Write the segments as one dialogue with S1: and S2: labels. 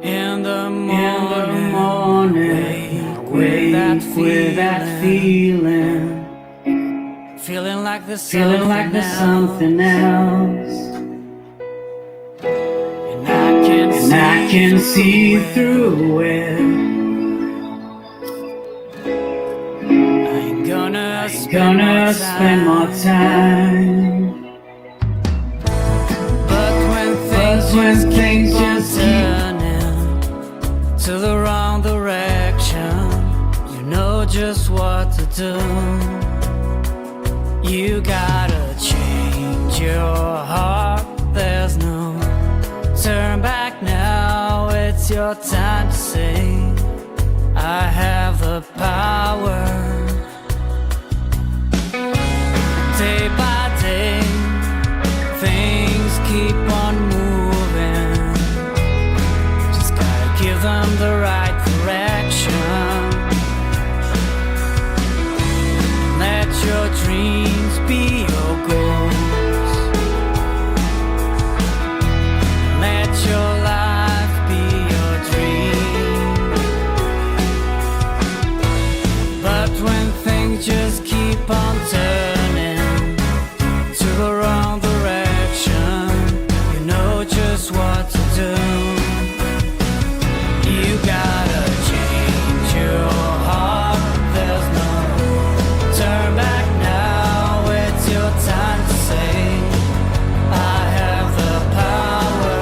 S1: In the
S2: morning, wake with that feeling,
S1: feeling like there's
S2: feeling like there's something else,
S1: and
S2: and I can see through it.
S1: I ain't gonna
S2: Spend more time,
S1: But when things just keep turning to the wrong direction, you know just what to do. You gotta change your heart. There's no turn back now. It's your time to say, I have the power. Day by day, things keep on moving. Just gotta give them the right direction. Let your dreams be your goals. Let your life be your dream. But when things just keep on turning to the wrong direction, you know just what to do. You gotta change your heart. There's no turn back now. It's your time to say, I have the power.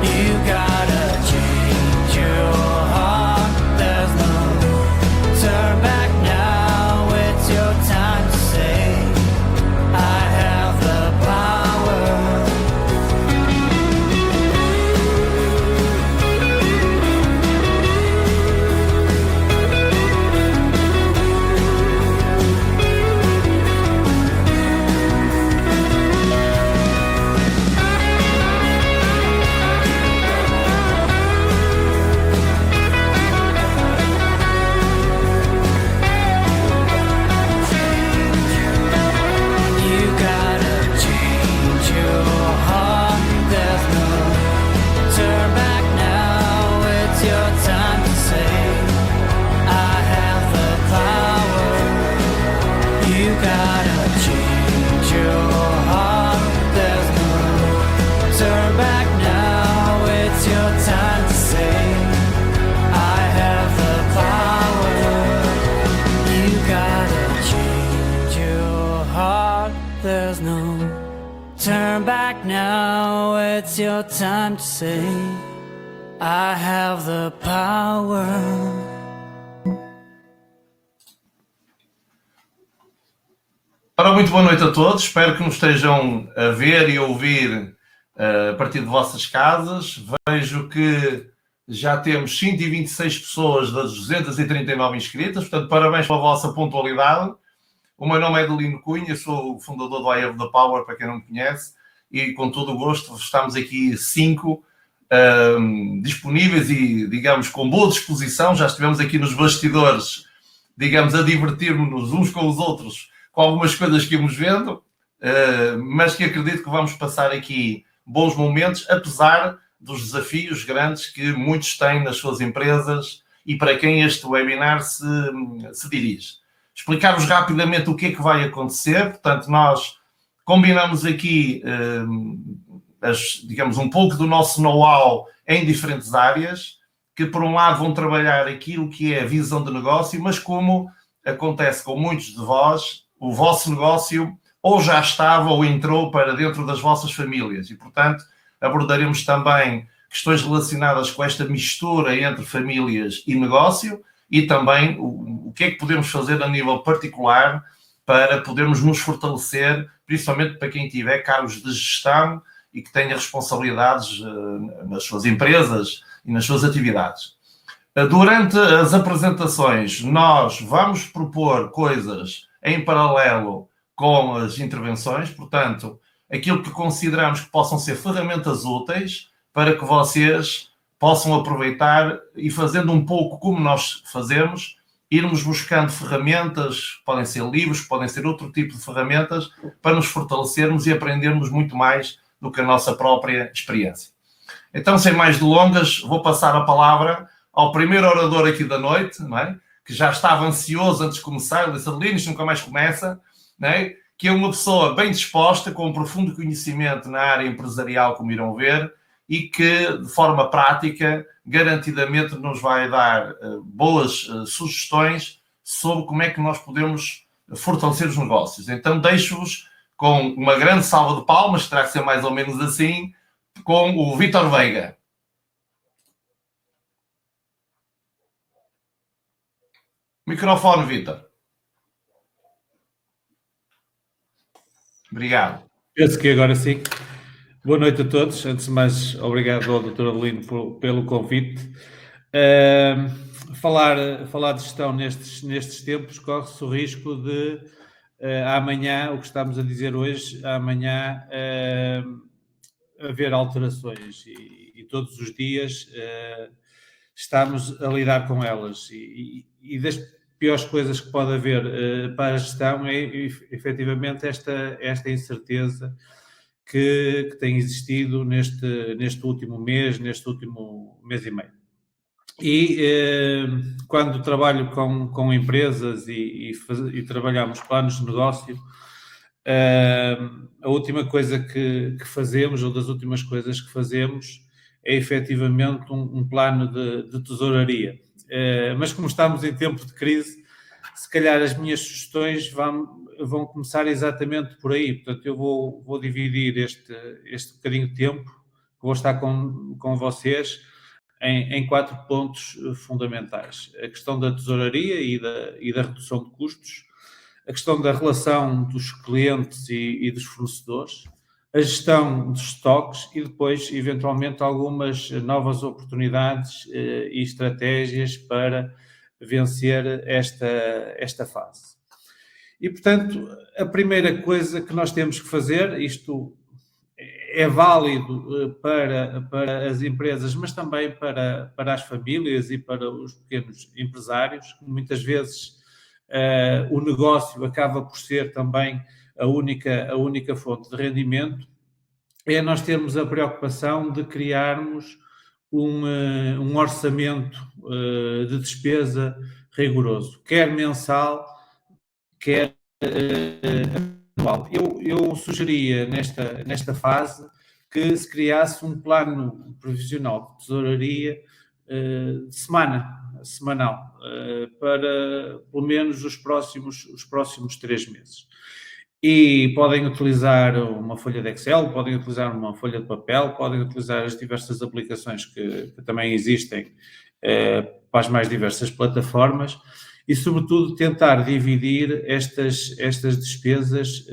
S1: You gotta change your heart. There's no turn back now. It's your time to say, I have the power. You gotta change your heart. There's no turn back now. It's your time to say, I have the power. You gotta change your heart. There's no turn back now. It's your time to say, I have the power. You gotta change your heart. There's no turn back now. It's your time to say, I have the power.
S3: Ora, muito boa noite a todos. Espero que nos estejam a ver e a ouvir a partir de vossas casas. Vejo que já temos 126 pessoas das 239 inscritas, portanto, parabéns pela vossa pontualidade. O meu nome é Adelino Cunha, sou o fundador do I Have the Power, para quem não me conhece, e com todo o gosto estamos aqui 5 disponíveis e, digamos, com boa disposição. Já estivemos aqui nos bastidores, digamos, a divertir-nos uns com os outros com algumas coisas que íamos vendo, mas que acredito que vamos passar aqui bons momentos, apesar dos desafios grandes que muitos têm nas suas empresas e para quem este webinar se dirige. Explicar-vos rapidamente o que é que vai acontecer. Portanto, nós combinamos aqui, digamos, um pouco do nosso know-how em diferentes áreas, que por um lado vão trabalhar aquilo que é a visão de negócio, mas como acontece com muitos de vós, o vosso negócio ou já estava ou entrou para dentro das vossas famílias e, portanto, abordaremos também questões relacionadas com esta mistura entre famílias e negócio e também o que é que podemos fazer a nível particular para podermos nos fortalecer, principalmente para quem tiver cargos de gestão e que tenha responsabilidades nas suas empresas e nas suas atividades. Durante as apresentações, nós vamos propor coisas em paralelo com as intervenções, portanto, aquilo que consideramos que possam ser ferramentas úteis para que vocês possam aproveitar e, fazendo um pouco como nós fazemos, irmos buscando ferramentas, podem ser livros, podem ser outro tipo de ferramentas, para nos fortalecermos e aprendermos muito mais do que a nossa própria experiência. Então, sem mais delongas, vou passar a palavra ao primeiro orador aqui da noite, não é? Que já estava ansioso antes de começar, ele disse, Adelino, isto nunca mais começa, não é? Que é uma pessoa bem disposta, com um profundo conhecimento na área empresarial, como irão ver, e que, de forma prática, garantidamente nos vai dar boas sugestões sobre como é que nós podemos fortalecer os negócios. Então, deixo-vos com uma grande salva de palmas, que terá que ser mais ou menos assim, com o Vítor Veiga. Microfone, Vítor. Obrigado.
S4: Penso que agora sim. Boa noite a todos. Antes de mais, obrigado ao Dr. Adelino pelo convite. Falar de gestão nestes tempos corre-se o risco de amanhã, o que estamos a dizer hoje, amanhã haver alterações e todos os dias estamos a lidar com elas. E das piores coisas que pode haver para a gestão é efetivamente esta incerteza que tem existido neste último mês e meio. E quando trabalho com empresas e trabalhamos planos de negócio, a última coisa que fazemos, ou das últimas coisas que fazemos, é efetivamente um plano de tesouraria. Mas como estamos em tempo de crise, se calhar as minhas sugestões vão começar exatamente por aí. Portanto, eu vou dividir este bocadinho de tempo que vou estar com vocês em 4 pontos fundamentais. A questão da tesouraria e da redução de custos, a questão da relação dos clientes e dos fornecedores, a gestão dos estoques e depois, eventualmente, algumas novas oportunidades e estratégias para vencer esta fase. E, portanto, a primeira coisa que nós temos que fazer, isto é válido para as empresas, mas também para as famílias e para os pequenos empresários, que muitas vezes o negócio acaba por ser também a única fonte de rendimento, é nós termos a preocupação de criarmos um orçamento de despesa rigoroso, quer mensal, quer anual. Eu sugeria nesta fase que se criasse um plano provisional de tesouraria semanal, para pelo menos os próximos 3 meses. E podem utilizar uma folha de Excel, podem utilizar uma folha de papel, podem utilizar as diversas aplicações que também existem para as mais diversas plataformas e, sobretudo, tentar dividir estas despesas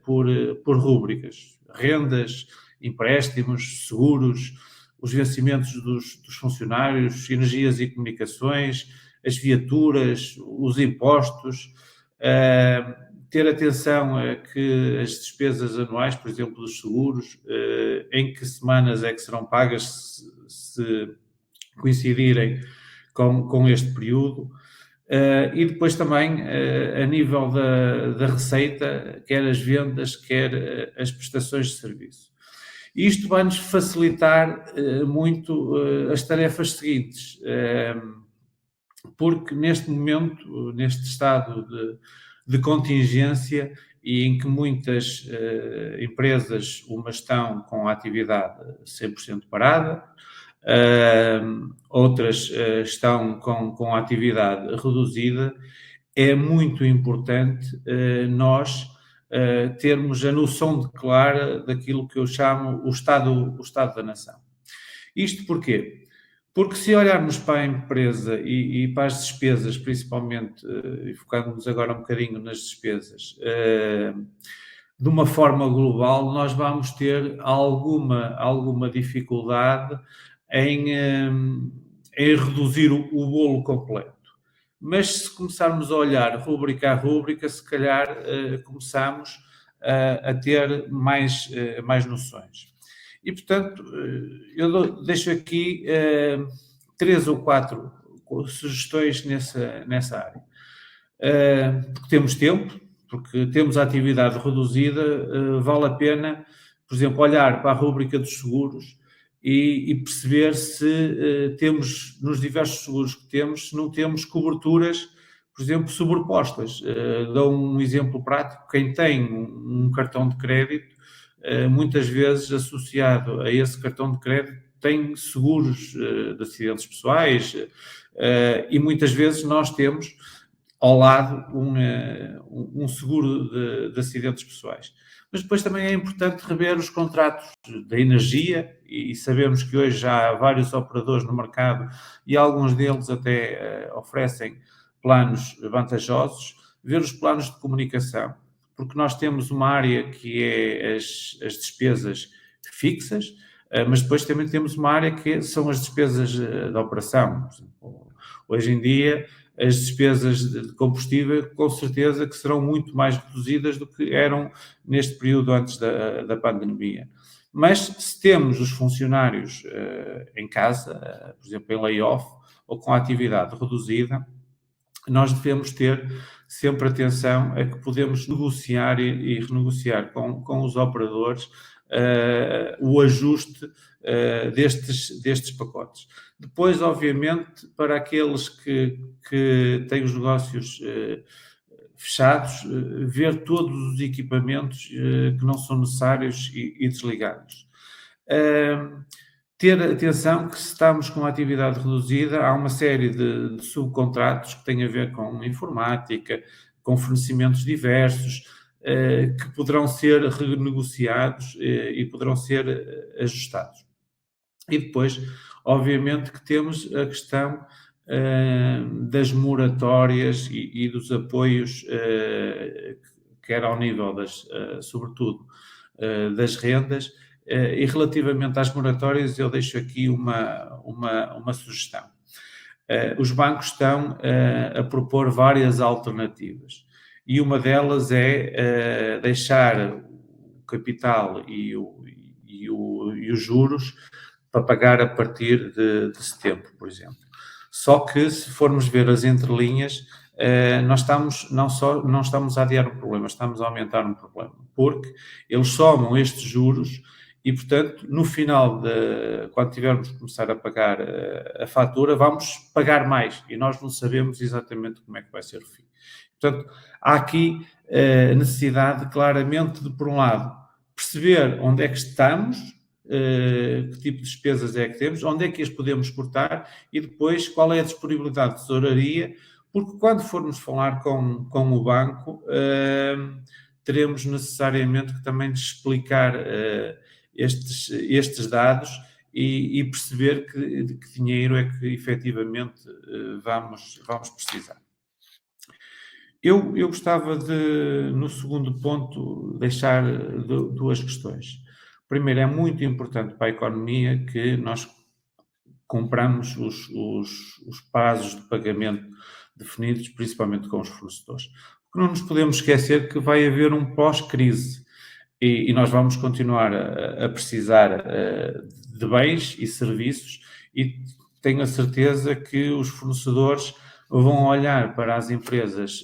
S4: por rúbricas. Rendas, empréstimos, seguros, os vencimentos dos funcionários, energias e comunicações, as viaturas, os impostos, ter atenção a que as despesas anuais, por exemplo, dos seguros, em que semanas é que serão pagas se coincidirem com este período. E depois também, a nível da receita, quer as vendas, quer as prestações de serviço. Isto vai-nos facilitar muito as tarefas seguintes, porque neste momento, neste estado de contingência e em que muitas empresas, umas estão com a atividade 100% parada, outras estão com a atividade reduzida, é muito importante nós termos a noção clara daquilo que eu chamo o estado da nação. Isto porquê? Porque se olharmos para a empresa e para as despesas, principalmente, e focando-nos agora um bocadinho nas despesas, de uma forma global, nós vamos ter alguma dificuldade em reduzir o bolo completo. Mas se começarmos a olhar rúbrica a rúbrica, se calhar começamos a ter mais noções. E, portanto, eu deixo aqui 3 ou 4 sugestões nessa área. Porque temos tempo, porque temos a atividade reduzida, vale a pena, por exemplo, olhar para a rúbrica dos seguros e perceber se temos, nos diversos seguros que temos, se não temos coberturas, por exemplo, sobrepostas. Dou um exemplo prático: quem tem um cartão de crédito, muitas vezes associado a esse cartão de crédito tem seguros de acidentes pessoais, e muitas vezes nós temos ao lado um seguro de acidentes pessoais. Mas depois também é importante rever os contratos da energia, e sabemos que hoje já há vários operadores no mercado e alguns deles até oferecem planos vantajosos. Ver os planos de comunicação, porque nós temos uma área que é as despesas fixas, mas depois também temos uma área que são as despesas de operação. Por exemplo, hoje em dia, as despesas de combustível, com certeza que serão muito mais reduzidas do que eram neste período antes da pandemia. Mas se temos os funcionários em casa, por exemplo, em layoff ou com a atividade reduzida, nós devemos ter sempre atenção a que podemos negociar e renegociar com os operadores o ajuste destes pacotes. Depois, obviamente, para aqueles que têm os negócios fechados, ver todos os equipamentos que não são necessários e desligá-los. Ter atenção que, se estamos com a atividade reduzida, há uma série de subcontratos que têm a ver com informática, com fornecimentos diversos, que poderão ser renegociados e poderão ser ajustados. E depois, obviamente, que temos a questão das moratórias e dos apoios, quer ao nível sobretudo, das rendas. E relativamente às moratórias, eu deixo aqui uma sugestão. Os bancos estão a propor várias alternativas, e uma delas é deixar o capital e os juros para pagar a partir de setembro, por exemplo. Só que, se formos ver as entrelinhas, nós não estamos a adiar um problema, estamos a aumentar um problema, porque eles somam estes juros e, portanto, no final, quando tivermos que começar a pagar a fatura, vamos pagar mais e nós não sabemos exatamente como é que vai ser o fim. Portanto, há aqui a necessidade, claramente, de, por um lado, perceber onde é que estamos, que tipo de despesas é que temos, onde é que as podemos cortar, e depois qual é a disponibilidade de tesouraria, porque quando formos falar com o banco, teremos necessariamente que também explicar estes dados e perceber que dinheiro é que efetivamente vamos precisar. Eu gostava de, no segundo ponto, deixar duas questões. Primeiro, é muito importante para a economia que nós cumpramos os prazos de pagamento definidos, principalmente com os fornecedores. Porque não nos podemos esquecer que vai haver um pós-crise e nós vamos continuar a precisar de bens e serviços, e tenho a certeza que os fornecedores vão olhar para as empresas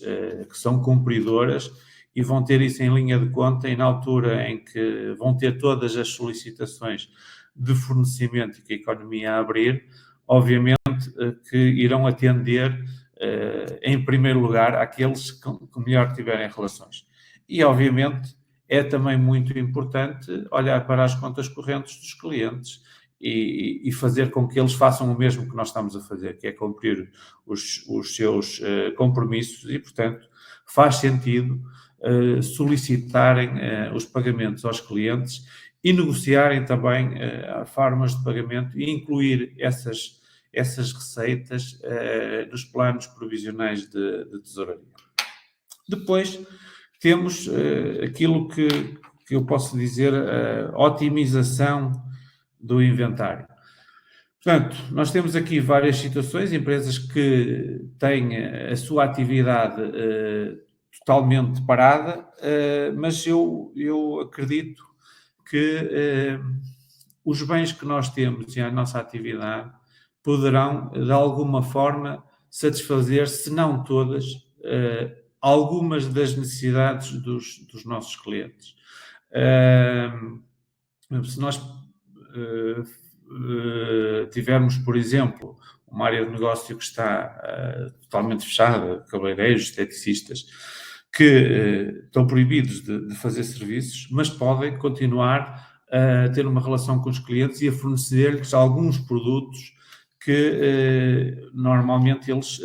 S4: que são cumpridoras e vão ter isso em linha de conta, e na altura em que vão ter todas as solicitações de fornecimento e que a economia abrir, obviamente que irão atender em primeiro lugar àqueles que melhor tiverem relações. E, obviamente, é também muito importante olhar para as contas correntes dos clientes e fazer com que eles façam o mesmo que nós estamos a fazer, que é cumprir os seus compromissos, e, portanto, faz sentido solicitarem os pagamentos aos clientes e negociarem também formas de pagamento e incluir essas receitas nos planos provisionais de tesouraria. Depois temos aquilo que eu posso dizer, a otimização do inventário. Portanto, nós temos aqui várias situações, empresas que têm a sua atividade totalmente parada, mas eu acredito que os bens que nós temos e a nossa atividade poderão, de alguma forma, satisfazer, se não todas, algumas das necessidades dos nossos clientes. Se nós tivermos, por exemplo, uma área de negócio que está totalmente fechada, cabeleireiros, esteticistas, que estão proibidos de fazer serviços, mas podem continuar a ter uma relação com os clientes e a fornecer-lhes alguns produtos que normalmente eles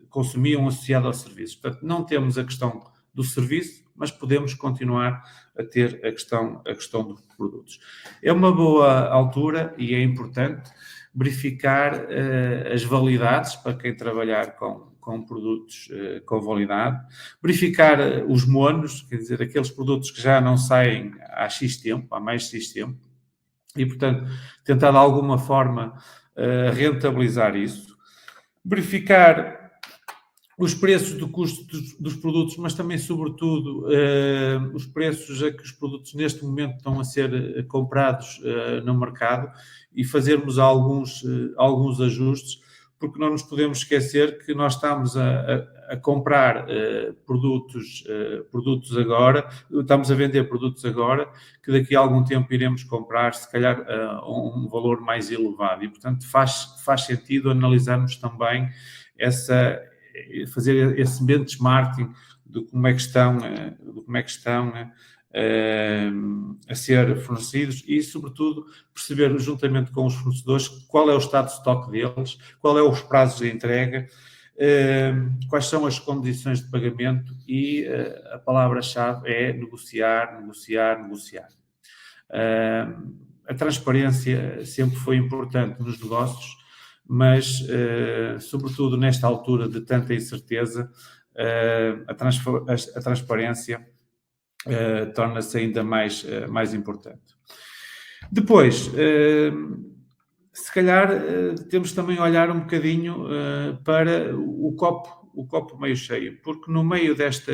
S4: consumiam associado ao serviço. Portanto, não temos a questão do serviço, mas podemos continuar a ter a questão dos produtos. É uma boa altura e é importante verificar as validades para quem trabalhar com produtos com validade, verificar os monos, quer dizer, aqueles produtos que já não saem há X tempo, há mais X tempo, e, portanto, tentar de alguma forma rentabilizar isso, verificar os preços do custo dos produtos, mas também, sobretudo, os preços a que os produtos neste momento estão a ser comprados no mercado e fazermos alguns ajustes, porque não nos podemos esquecer que nós estamos a comprar produtos agora, estamos a vender produtos agora, que daqui a algum tempo iremos comprar, se calhar, a um valor mais elevado. E, portanto, faz sentido analisarmos também fazer esse benchmarking de como é que estão a ser fornecidos e, sobretudo, perceber juntamente com os fornecedores qual é o estado de estoque deles, qual é os prazos de entrega, quais são as condições de pagamento e a palavra-chave é negociar. A transparência sempre foi importante nos negócios, mas, sobretudo nesta altura de tanta incerteza, a transparência torna-se ainda mais importante. Depois, se calhar, temos também a olhar um bocadinho para o copo meio cheio, porque no meio desta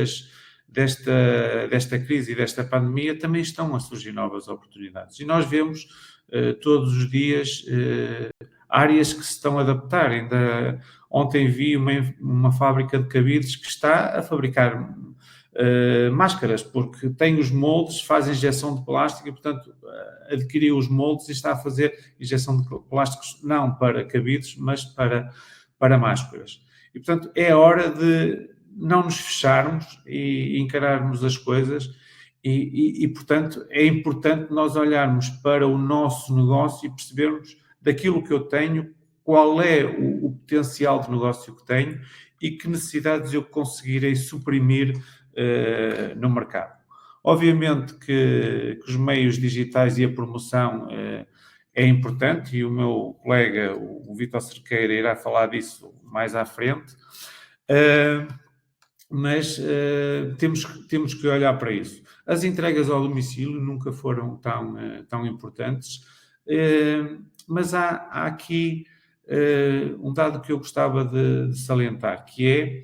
S4: crise e desta pandemia também estão a surgir novas oportunidades. E nós vemos todos os dias áreas que se estão a adaptar. Ainda ontem vi uma fábrica de cabides que está a fabricar máscaras, porque tem os moldes, faz injeção de plástico e, portanto, adquiriu os moldes e está a fazer injeção de plásticos não para cabides, mas para máscaras. E, portanto, é hora de não nos fecharmos e encararmos as coisas e, portanto, é importante nós olharmos para o nosso negócio e percebermos daquilo que eu tenho, qual é o potencial de negócio que tenho e que necessidades eu conseguirei suprimir no mercado. Obviamente que os meios digitais e a promoção é importante e o meu colega, o Vítor Cerqueira, irá falar disso mais à frente, mas temos que olhar para isso. As entregas ao domicílio nunca foram tão importantes, mas há aqui um dado que eu gostava de salientar, que é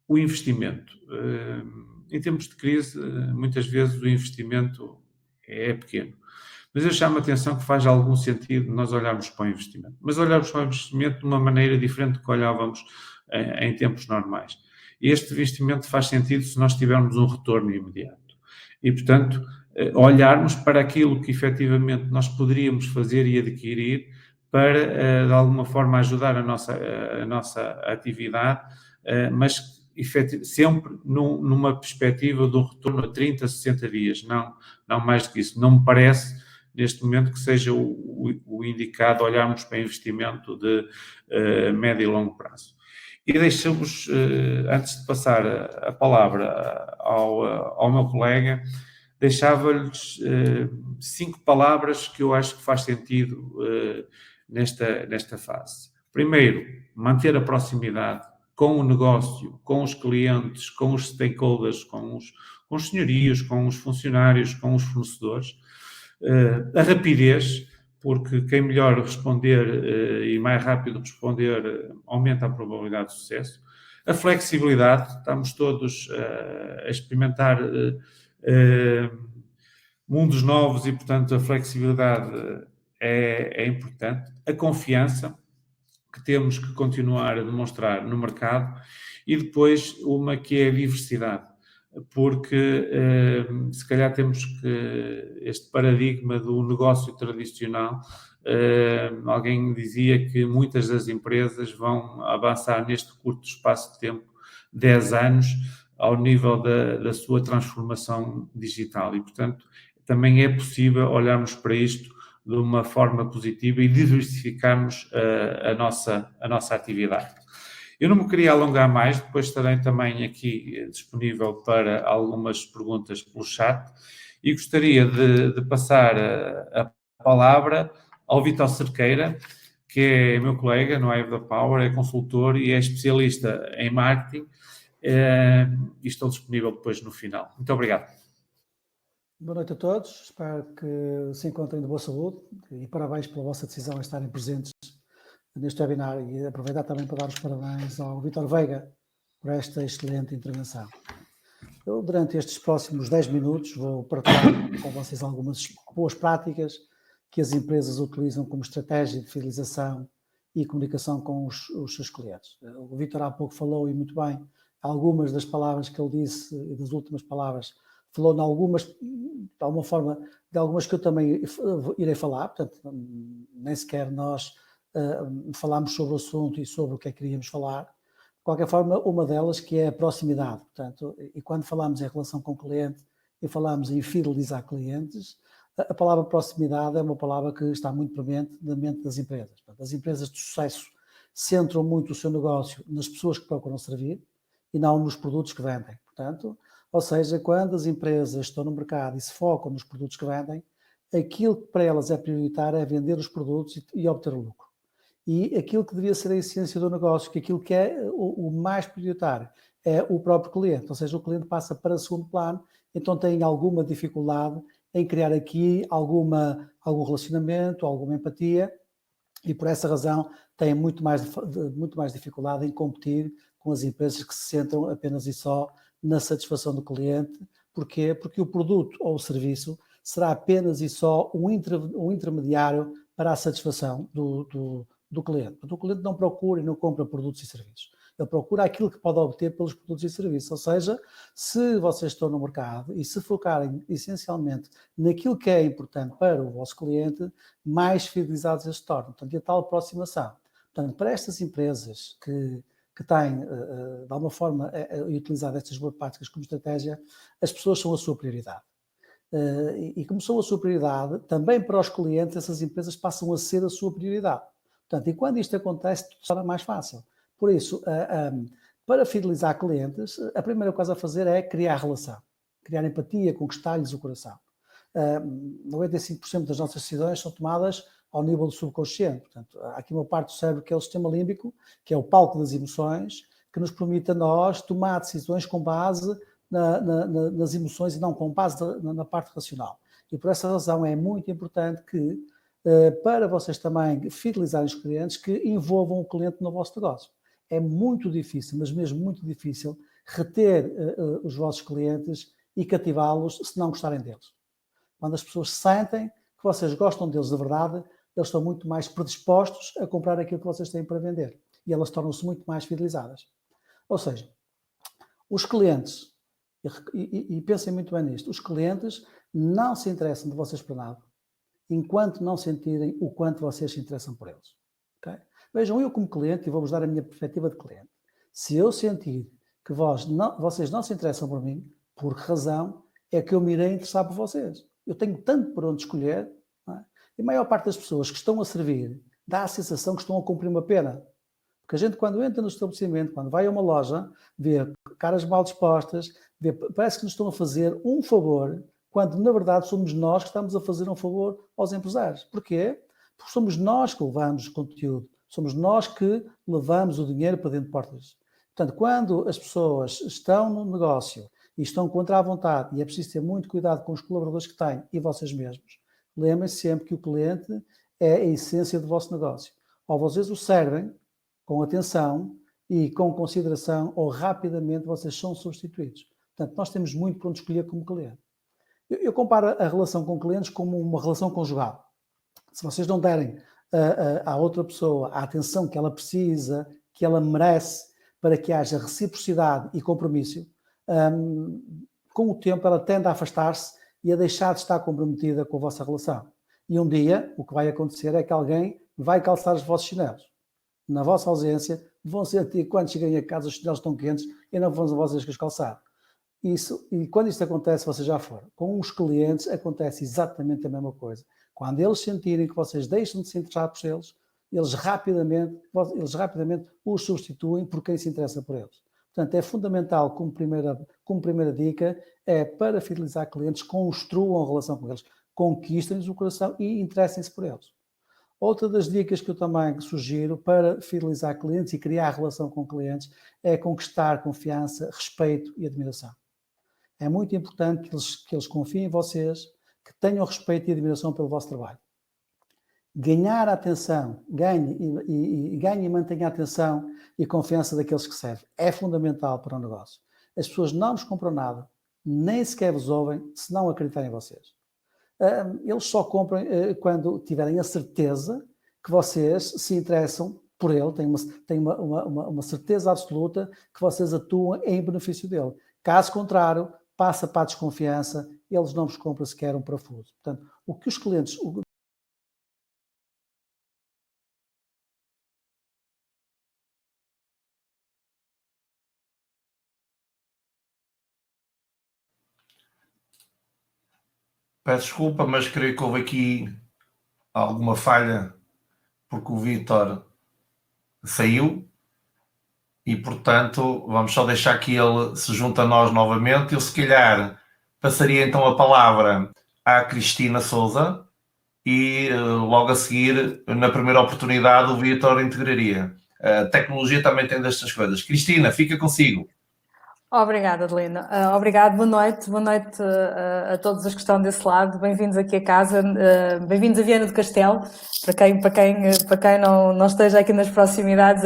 S4: o investimento. Em tempos de crise, muitas vezes o investimento é pequeno. Mas eu chamo a atenção que faz algum sentido nós olharmos para o investimento. Mas olharmos para o investimento de uma maneira diferente do que olhávamos em tempos normais. Este investimento faz sentido se nós tivermos um retorno imediato. E, portanto, olharmos para aquilo que efetivamente nós poderíamos fazer e adquirir para, de alguma forma, ajudar a nossa atividade, mas sempre numa perspectiva de um retorno a 30, 60 dias, não mais do que isso. Não me parece, neste momento, que seja o indicado olharmos para investimento de médio e longo prazo. E deixamos, antes de passar a palavra ao meu colega, deixava-lhes 5 palavras que eu acho que faz sentido nesta fase. Primeiro, manter a proximidade com o negócio, com os clientes, com os stakeholders, com os senhorios, com os funcionários, com os fornecedores. A rapidez, porque quem melhor responder e mais rápido responder aumenta a probabilidade de sucesso. A flexibilidade, estamos todos a experimentar mundos novos e, portanto, a flexibilidade é importante. A confiança, que temos que continuar a demonstrar no mercado, e depois uma que é a diversidade. porque se calhar temos que este paradigma do negócio tradicional, alguém dizia que muitas das empresas vão avançar neste curto espaço de tempo, 10 anos, ao nível da sua transformação digital e, portanto, também é possível olharmos para isto de uma forma positiva e diversificarmos a nossa atividade. Eu não me queria alongar mais, depois estarei também aqui disponível para algumas perguntas pelo chat e gostaria de passar a palavra ao Vítor Cerqueira, que é meu colega no Hive the Power, é consultor e é especialista em marketing, e estou disponível depois no final. Muito obrigado.
S5: Boa noite a todos, espero que se encontrem de boa saúde e parabéns pela vossa decisão em estarem presentes neste webinar e aproveitar também para dar os parabéns ao Vítor Veiga por esta excelente intervenção. Eu, durante estes próximos 10 minutos, vou partilhar com vocês algumas boas práticas que as empresas utilizam como estratégia de fidelização e comunicação com os seus clientes. O Vítor há pouco falou, e muito bem, algumas das palavras que ele disse e das últimas palavras, falou em algumas, de alguma forma, de algumas que eu também irei falar, portanto, nem sequer nós falámos sobre o assunto e sobre o que é que queríamos falar. De qualquer forma, uma delas que é a proximidade, portanto, e quando falamos em relação com o cliente e falamos em fidelizar clientes, a palavra proximidade é uma palavra que está muito presente na mente das empresas. Portanto, as empresas de sucesso centram muito o seu negócio nas pessoas que procuram servir e não nos produtos que vendem. Portanto, ou seja, quando as empresas estão no mercado e se focam nos produtos que vendem, aquilo que para elas é prioritário é vender os produtos e obter o lucro. E aquilo que devia ser a essência do negócio, que aquilo que é o mais prioritário é o próprio cliente, ou seja, o cliente passa para segundo plano, então tem alguma dificuldade em criar aqui algum relacionamento, alguma empatia, e por essa razão tem muito mais dificuldade em competir com as empresas que se centram apenas e só na satisfação do cliente. Porquê? Porque o produto ou o serviço será apenas e só um intermediário para a satisfação do cliente. O cliente não procura e não compra produtos e serviços. Ele procura aquilo que pode obter pelos produtos e serviços. Ou seja, se vocês estão no mercado e se focarem essencialmente naquilo que é importante para o vosso cliente, mais fidelizados eles se tornam. Portanto, e a tal aproximação. Portanto, para estas empresas que têm, de alguma forma, utilizado estas boas práticas como estratégia, as pessoas são a sua prioridade. E como são a sua prioridade, também para os clientes, essas empresas passam a ser a sua prioridade. Portanto, e quando isto acontece, tudo será mais fácil. Por isso, para fidelizar clientes, a primeira coisa a fazer é criar relação, criar empatia, conquistar-lhes o coração. 95% das nossas decisões são tomadas ao nível do subconsciente. Portanto, há aqui uma parte do cérebro que é o sistema límbico, que é o palco das emoções, que nos permite a nós tomar decisões com base nas emoções e não com base na parte racional. E por essa razão é muito importante que, para vocês também fidelizarem os clientes, que envolvam o cliente no vosso negócio. É muito difícil, mas mesmo muito difícil, reter os vossos clientes e cativá-los se não gostarem deles. Quando as pessoas sentem que vocês gostam deles de verdade, eles estão muito mais predispostos a comprar aquilo que vocês têm para vender. E elas tornam-se muito mais fidelizadas. Ou seja, os clientes, e pensem muito bem nisto, os clientes não se interessam de vocês para nada, enquanto não sentirem o quanto vocês se interessam por eles. Okay? Vejam, eu como cliente, e vou-vos dar a minha perspectiva de cliente, se eu sentir que vocês não se interessam por mim, por que razão é que eu me irei interessar por vocês? Eu tenho tanto por onde escolher, não é? E a maior parte das pessoas que estão a servir dá a sensação que estão a cumprir uma pena. Porque a gente, quando entra no estabelecimento, quando vai a uma loja, vê caras mal dispostas, parece que nos estão a fazer um favor, quando na verdade somos nós que estamos a fazer um favor aos empresários. Porquê? Porque somos nós que levamos o conteúdo, somos nós que levamos o dinheiro para dentro de portas. Portanto, quando as pessoas estão no negócio e estão contra a vontade, e é preciso ter muito cuidado com os colaboradores que têm e vocês mesmos, lembrem-se sempre que o cliente é a essência do vosso negócio. Ou vocês o servem com atenção e com consideração, ou rapidamente vocês são substituídos. Portanto, nós temos muito para onde escolher como cliente. Eu comparo a relação com clientes como uma relação conjugal. Se vocês não derem à outra pessoa a atenção que ela precisa, que ela merece, para que haja reciprocidade e compromisso, com o tempo ela tende a afastar-se e a deixar de estar comprometida com a vossa relação. E um dia o que vai acontecer é que alguém vai calçar os vossos chinelos. Na vossa ausência, vão sentir quando chegarem a casa os chinelos estão quentes e não vão vocês que os calçar. E quando isto acontece, vocês já foram. Com os clientes acontece exatamente a mesma coisa. Quando eles sentirem que vocês deixam de se interessar por eles, eles rapidamente os substituem por quem se interessa por eles. Portanto, é fundamental, como primeira dica, para fidelizar clientes, construam a relação com eles, conquistem-lhes o coração e interessem-se por eles. Outra das dicas que eu também sugiro para fidelizar clientes e criar relação com clientes é conquistar confiança, respeito e admiração. É muito importante que eles confiem em vocês, que tenham respeito e admiração pelo vosso trabalho. Ganhar a atenção, ganhe e mantenha a atenção e confiança daqueles que servem. É fundamental para o negócio. As pessoas não vos compram nada, nem sequer vos ouvem, se não acreditarem em vocês. Eles só compram quando tiverem a certeza que vocês se interessam por ele, têm uma certeza absoluta que vocês atuam em benefício dele. Caso contrário, passa para a desconfiança, eles não vos compram sequer um parafuso. Portanto, o que os clientes...
S3: Peço desculpa, mas creio que houve aqui alguma falha, porque o Vítor saiu e, portanto, vamos só deixar que ele se junte a nós novamente. Eu, se calhar, passaria então a palavra à Cristina Souza e logo a seguir, na primeira oportunidade, o Vítor integraria. A tecnologia também tem destas coisas. Cristina, fica consigo.
S6: Obrigada, Adelino. Obrigado, boa noite a todos os que estão desse lado. Bem-vindos aqui a casa, bem-vindos a Viana do Castelo. Para quem não esteja aqui nas proximidades,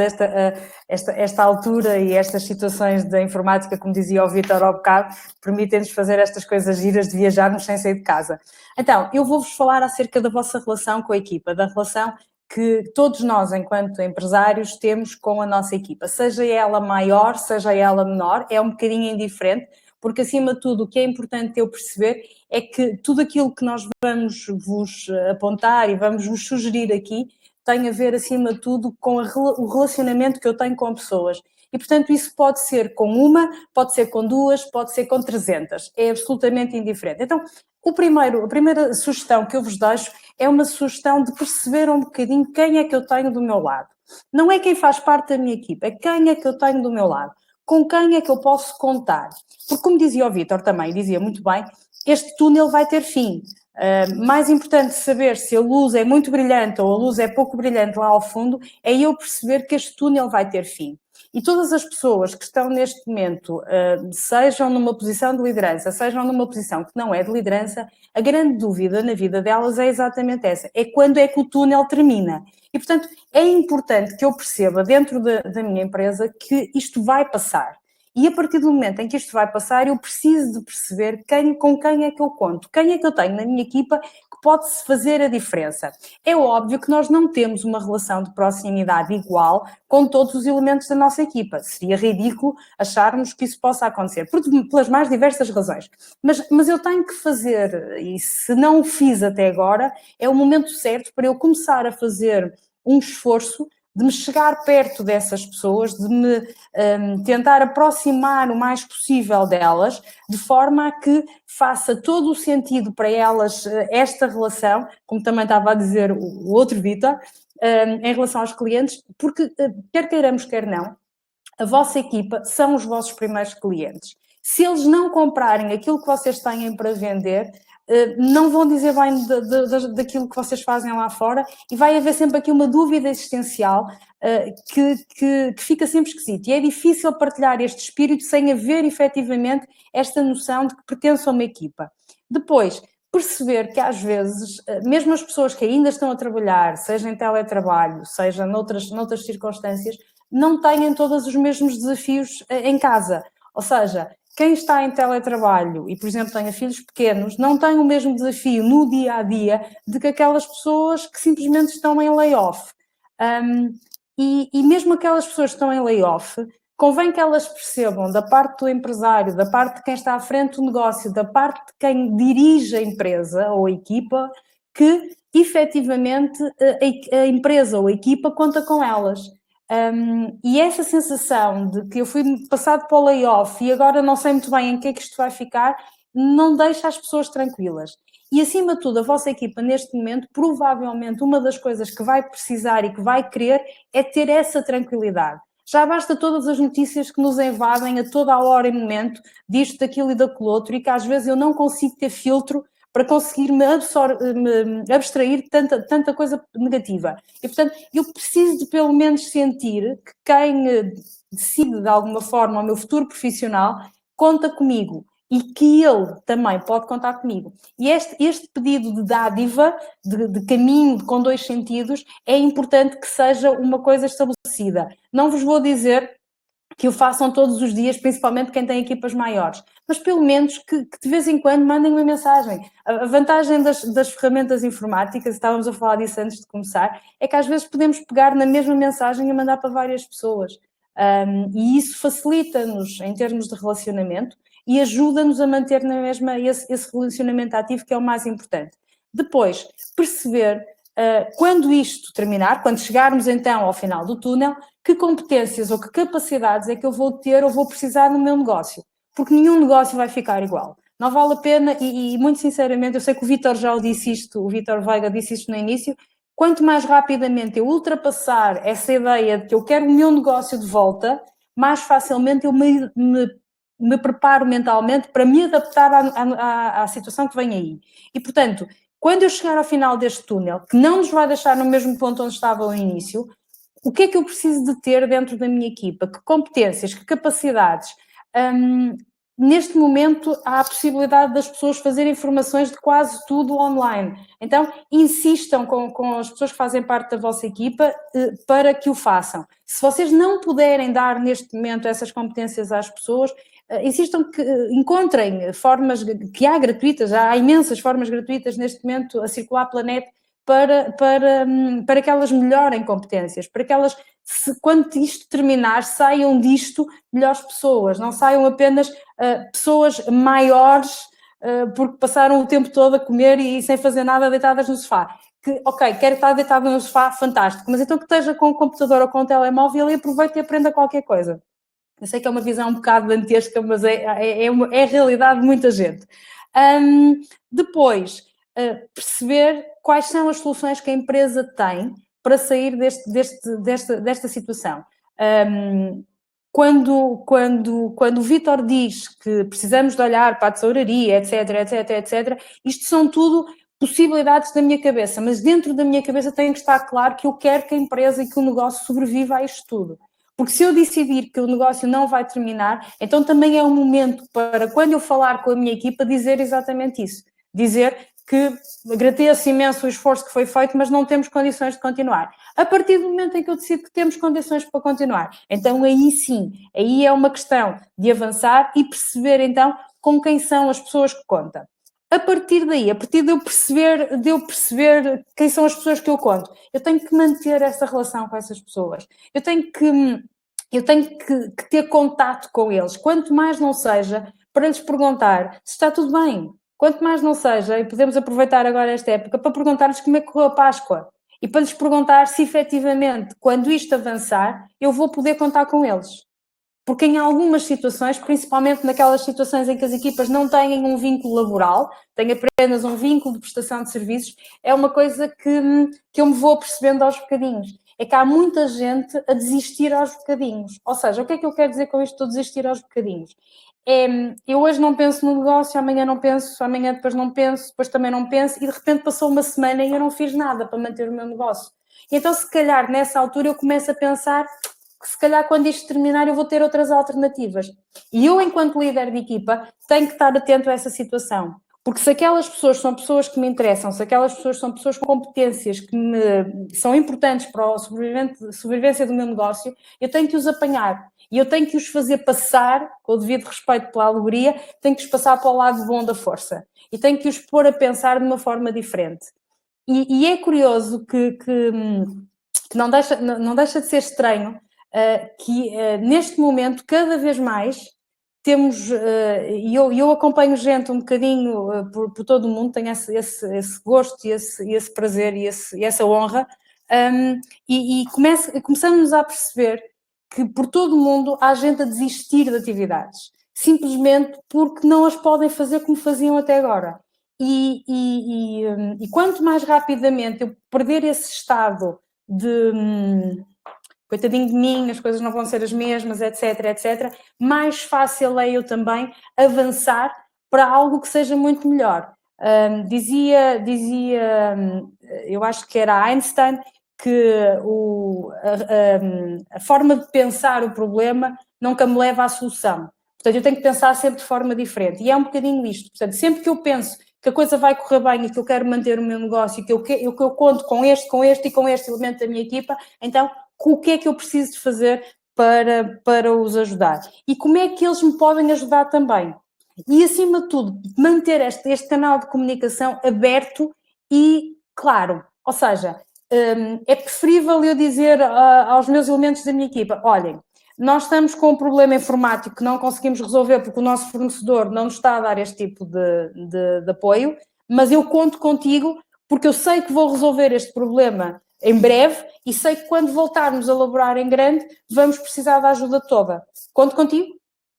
S6: esta altura e estas situações da informática, como dizia o Vítor há bocado, permitem-nos fazer estas coisas giras de viajarmos sem sair de casa. Então, eu vou-vos falar acerca da vossa relação com a equipa, da relação que todos nós, enquanto empresários, temos com a nossa equipa. Seja ela maior, seja ela menor, é um bocadinho indiferente, porque, acima de tudo, o que é importante eu perceber é que tudo aquilo que nós vamos vos apontar e vamos vos sugerir aqui tem a ver, acima de tudo, com o relacionamento que eu tenho com pessoas. E, portanto, isso pode ser com uma, pode ser com duas, pode ser com 300. É absolutamente indiferente. Então, a primeira sugestão que eu vos deixo é uma sugestão de perceber um bocadinho quem é que eu tenho do meu lado. Não é quem faz parte da minha equipa, é quem é que eu tenho do meu lado. Com quem é que eu posso contar? Porque, como dizia o Vítor também, dizia muito bem, este túnel vai ter fim. Mais importante saber se a luz é muito brilhante ou a luz é pouco brilhante lá ao fundo, é eu perceber que este túnel vai ter fim. E todas as pessoas que estão neste momento, sejam numa posição de liderança, sejam numa posição que não é de liderança, a grande dúvida na vida delas é exatamente essa, é quando é que o túnel termina. E, portanto, é importante que eu perceba dentro da minha empresa que isto vai passar. E a partir do momento em que isto vai passar, eu preciso de perceber com quem é que eu conto, quem é que eu tenho na minha equipa que pode-se fazer a diferença. É óbvio que nós não temos uma relação de proximidade igual com todos os elementos da nossa equipa. Seria ridículo acharmos que isso possa acontecer, pelas mais diversas razões. Mas eu tenho que fazer, e se não o fiz até agora, é o momento certo para eu começar a fazer um esforço de me chegar perto dessas pessoas, de me tentar aproximar o mais possível delas, de forma a que faça todo o sentido para elas esta relação, como também estava a dizer o outro Vítor, em relação aos clientes, porque quer queiramos, quer não, a vossa equipa são os vossos primeiros clientes. Se eles não comprarem aquilo que vocês têm para vender, não vão dizer bem daquilo que vocês fazem lá fora e vai haver sempre aqui uma dúvida existencial que fica sempre esquisito. E é difícil partilhar este espírito sem haver efetivamente esta noção de que pertence a uma equipa. Depois, perceber que às vezes, mesmo as pessoas que ainda estão a trabalhar, seja em teletrabalho, seja noutras circunstâncias, não têm todos os mesmos desafios em casa. Ou seja, quem está em teletrabalho e, por exemplo, tenha filhos pequenos, não tem o mesmo desafio no dia-a-dia de que aquelas pessoas que simplesmente estão em layoff. E mesmo aquelas pessoas que estão em layoff, convém que elas percebam, da parte do empresário, da parte de quem está à frente do negócio, da parte de quem dirige a empresa ou a equipa, que efetivamente a empresa ou a equipa conta com elas. E essa sensação de que eu fui passado para o layoff e agora não sei muito bem em que é que isto vai ficar, não deixa as pessoas tranquilas. E, acima de tudo, a vossa equipa, neste momento, provavelmente uma das coisas que vai precisar e que vai querer é ter essa tranquilidade. Já basta todas as notícias que nos invadem a toda a hora e momento, disto, daquilo e daquilo outro, e que às vezes eu não consigo ter filtro para conseguir me abstrair de tanta coisa negativa. E, portanto, eu preciso de pelo menos sentir que quem decide de alguma forma o meu futuro profissional conta comigo e que ele também pode contar comigo. E este pedido de dádiva, de caminho com dois sentidos, é importante que seja uma coisa estabelecida. Não vos vou dizer que o façam todos os dias, principalmente quem tem equipas maiores, mas pelo menos que de vez em quando mandem uma mensagem. A vantagem das ferramentas informáticas, estávamos a falar disso antes de começar, é que às vezes podemos pegar na mesma mensagem e mandar para várias pessoas. E isso facilita-nos em termos de relacionamento e ajuda-nos a manter na mesma esse relacionamento ativo, que é o mais importante. Depois, perceber, quando isto terminar, quando chegarmos então ao final do túnel, que competências ou que capacidades é que eu vou ter ou vou precisar no meu negócio. Porque nenhum negócio vai ficar igual. Não vale a pena, e muito sinceramente, eu sei que o Vítor já o disse isto, o Vítor Veiga disse isto no início, quanto mais rapidamente eu ultrapassar essa ideia de que eu quero o meu negócio de volta, mais facilmente eu me preparo mentalmente para me adaptar à situação que vem aí. E, portanto, quando eu chegar ao final deste túnel, que não nos vai deixar no mesmo ponto onde estava ao início, o que é que eu preciso de ter dentro da minha equipa? Que competências, que capacidades? Neste momento, há a possibilidade das pessoas fazerem formações de quase tudo online. Então, insistam com as pessoas que fazem parte da vossa equipa para que o façam. Se vocês não puderem dar neste momento essas competências às pessoas, insistam que encontrem formas que há gratuitas, há imensas formas gratuitas neste momento a circular pela net para que elas melhorem competências, para que elas, quando isto terminar, saiam disto melhores pessoas, não saiam apenas pessoas maiores porque passaram o tempo todo a comer e sem fazer nada deitadas no sofá. Que, ok, quero estar deitado no sofá, fantástico, mas então que esteja com o computador ou com o telemóvel e aproveite e aprenda qualquer coisa. Eu sei que é uma visão um bocado dantesca, mas é a realidade de muita gente. Depois, perceber quais são as soluções que a empresa tem para sair desta situação. Quando o Vítor diz que precisamos de olhar para a tesouraria, etc, isto são tudo possibilidades da minha cabeça, mas dentro da minha cabeça tem que estar claro que eu quero que a empresa e que o negócio sobreviva a isto tudo. Porque se eu decidir que o negócio não vai terminar, então também é um momento para, quando eu falar com a minha equipa, dizer exatamente isso. Dizer que agradeço imenso o esforço que foi feito, mas não temos condições de continuar. A partir do momento em que eu decido que temos condições para continuar, então aí sim, aí é uma questão de avançar e perceber então com quem são as pessoas que contam. A partir daí, a partir de eu perceber quem são as pessoas que eu conto, eu tenho que manter essa relação com essas pessoas. Eu tenho que ter contato com eles. Quanto mais não seja, para lhes perguntar se está tudo bem. Quanto mais não seja, e podemos aproveitar agora esta época para perguntar-lhes como é que correu a Páscoa. E para lhes perguntar se efetivamente, quando isto avançar, eu vou poder contar com eles. Porque em algumas situações, principalmente naquelas situações em que as equipas não têm um vínculo laboral, têm apenas um vínculo de prestação de serviços, é uma coisa que eu me vou percebendo aos bocadinhos. É que há muita gente a desistir aos bocadinhos. Ou seja, o que é que eu quero dizer com isto de desistir aos bocadinhos? Eu hoje não penso no negócio, amanhã não penso, amanhã depois não penso, depois também não penso, e de repente passou uma semana e eu não fiz nada para manter o meu negócio. E então, se calhar, nessa altura eu começo a pensar que se calhar quando isto terminar eu vou ter outras alternativas. E eu, enquanto líder de equipa, tenho que estar atento a essa situação. Porque se aquelas pessoas são pessoas que me interessam, se aquelas pessoas são pessoas com competências que são importantes para a sobrevivência do meu negócio, eu tenho que os apanhar. E eu tenho que os fazer passar, com o devido respeito pela alegria, tenho que os passar para o lado bom da força. E tenho que os pôr a pensar de uma forma diferente. E é curioso que não deixa de ser estranho que neste momento, cada vez mais, temos, e eu acompanho gente um bocadinho por todo o mundo, tenho esse gosto e esse prazer e essa honra, e começamos a perceber que por todo o mundo há gente a desistir de atividades, simplesmente porque não as podem fazer como faziam até agora. E quanto mais rapidamente eu perder esse estado de coitadinho de mim, as coisas não vão ser as mesmas, etc, mais fácil é eu também avançar para algo que seja muito melhor. Dizia, eu acho que era Einstein, que a forma de pensar o problema nunca me leva à solução. Portanto, eu tenho que pensar sempre de forma diferente. E é um bocadinho isto. Portanto, sempre que eu penso que a coisa vai correr bem e que eu quero manter o meu negócio, que eu conto com este e com este elemento da minha equipa, então o que é que eu preciso de fazer para os ajudar? E como é que eles me podem ajudar também? E, acima de tudo, manter este canal de comunicação aberto e claro. Ou seja, é preferível eu dizer aos meus elementos da minha equipa, olhem, nós estamos com um problema informático que não conseguimos resolver porque o nosso fornecedor não nos está a dar este tipo de apoio, mas eu conto contigo porque eu sei que vou resolver este problema em breve e sei que quando voltarmos a laborar em grande vamos precisar da ajuda toda. Conto contigo?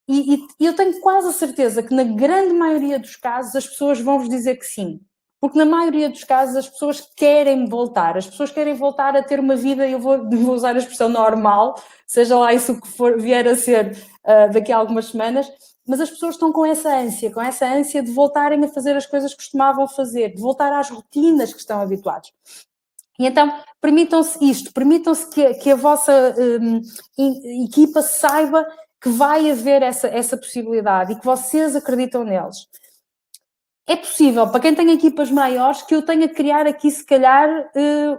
S6: E eu tenho quase a certeza que na grande maioria dos casos as pessoas vão-vos dizer que sim. Porque na maioria dos casos as pessoas querem voltar. As pessoas querem voltar a ter uma vida, eu vou usar a expressão normal, seja lá isso que vier a ser daqui a algumas semanas, mas as pessoas estão com essa ânsia de voltarem a fazer as coisas que costumavam fazer, de voltar às rotinas que estão habituados. E então, permitam-se isto, permitam-se que a vossa equipa saiba que vai haver essa possibilidade e que vocês acreditam neles. É possível, para quem tem equipas maiores, que eu tenha que criar aqui, se calhar,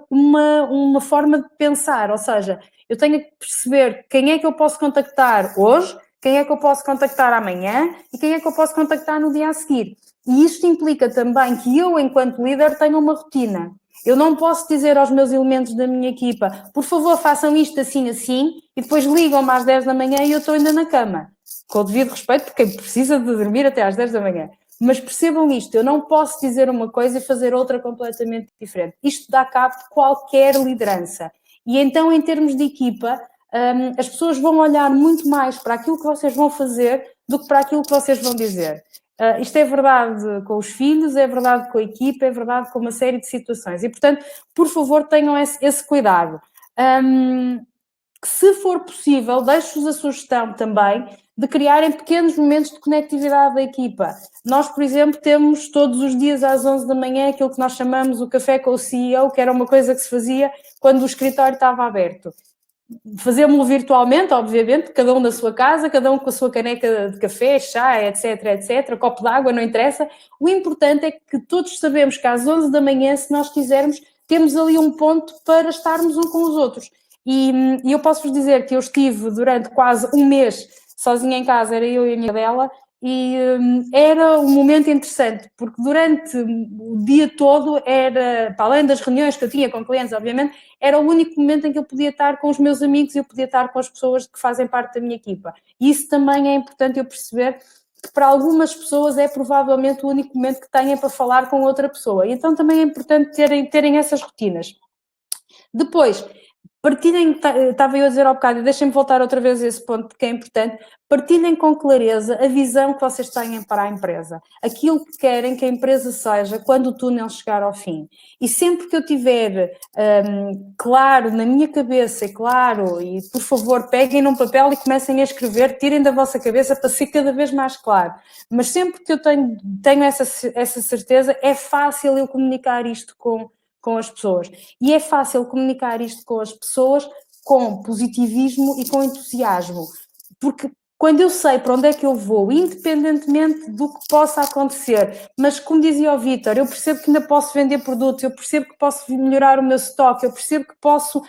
S6: uma forma de pensar, ou seja, eu tenho que perceber quem é que eu posso contactar hoje, quem é que eu posso contactar amanhã e quem é que eu posso contactar no dia a seguir. E isto implica também que eu, enquanto líder, tenha uma rotina. Eu não posso dizer aos meus elementos da minha equipa, por favor, façam isto assim, e depois ligam-me às 10 da manhã e eu estou ainda na cama. Com o devido respeito, porque quem precisa de dormir até às 10 da manhã. Mas percebam isto, eu não posso dizer uma coisa e fazer outra completamente diferente. Isto dá cabo de qualquer liderança. E então, em termos de equipa, as pessoas vão olhar muito mais para aquilo que vocês vão fazer do que para aquilo que vocês vão dizer. Isto é verdade com os filhos, é verdade com a equipa, é verdade com uma série de situações. E, portanto, por favor, tenham esse cuidado. Se for possível, deixo-vos a sugestão também de criarem pequenos momentos de conectividade da equipa. Nós, por exemplo, temos todos os dias às 11 da manhã aquilo que nós chamamos o café com o CEO, que era uma coisa que se fazia quando o escritório estava aberto. Fazemos-lo virtualmente, obviamente, cada um na sua casa, cada um com a sua caneca de café, chá, etc, copo de água, não interessa. O importante é que todos sabemos que às 11 da manhã, se nós quisermos, temos ali um ponto para estarmos uns com os outros. E eu posso-vos dizer que eu estive durante quase um mês sozinha em casa, era eu e a minha dela, e era um momento interessante, porque durante o dia todo era, para além das reuniões que eu tinha com clientes, obviamente, era o único momento em que eu podia estar com os meus amigos e eu podia estar com as pessoas que fazem parte da minha equipa. E isso também é importante eu perceber que para algumas pessoas é provavelmente o único momento que têm para falar com outra pessoa. E então também é importante terem essas rotinas. Depois, partilhem, estava eu a dizer ao bocado, e deixem-me voltar outra vez a esse ponto porque é importante, partilhem com clareza a visão que vocês têm para a empresa, aquilo que querem que a empresa seja quando o túnel chegar ao fim. E sempre que eu tiver claro na minha cabeça, e claro, e por favor peguem num papel e comecem a escrever, tirem da vossa cabeça para ser cada vez mais claro. Mas sempre que eu tenho essa certeza, é fácil eu comunicar isto com as pessoas. E é fácil comunicar isto com as pessoas com positivismo e com entusiasmo. Porque quando eu sei para onde é que eu vou, independentemente do que possa acontecer, mas como dizia o Vítor, eu percebo que ainda posso vender produtos, eu percebo que posso melhorar o meu stock, eu percebo que posso,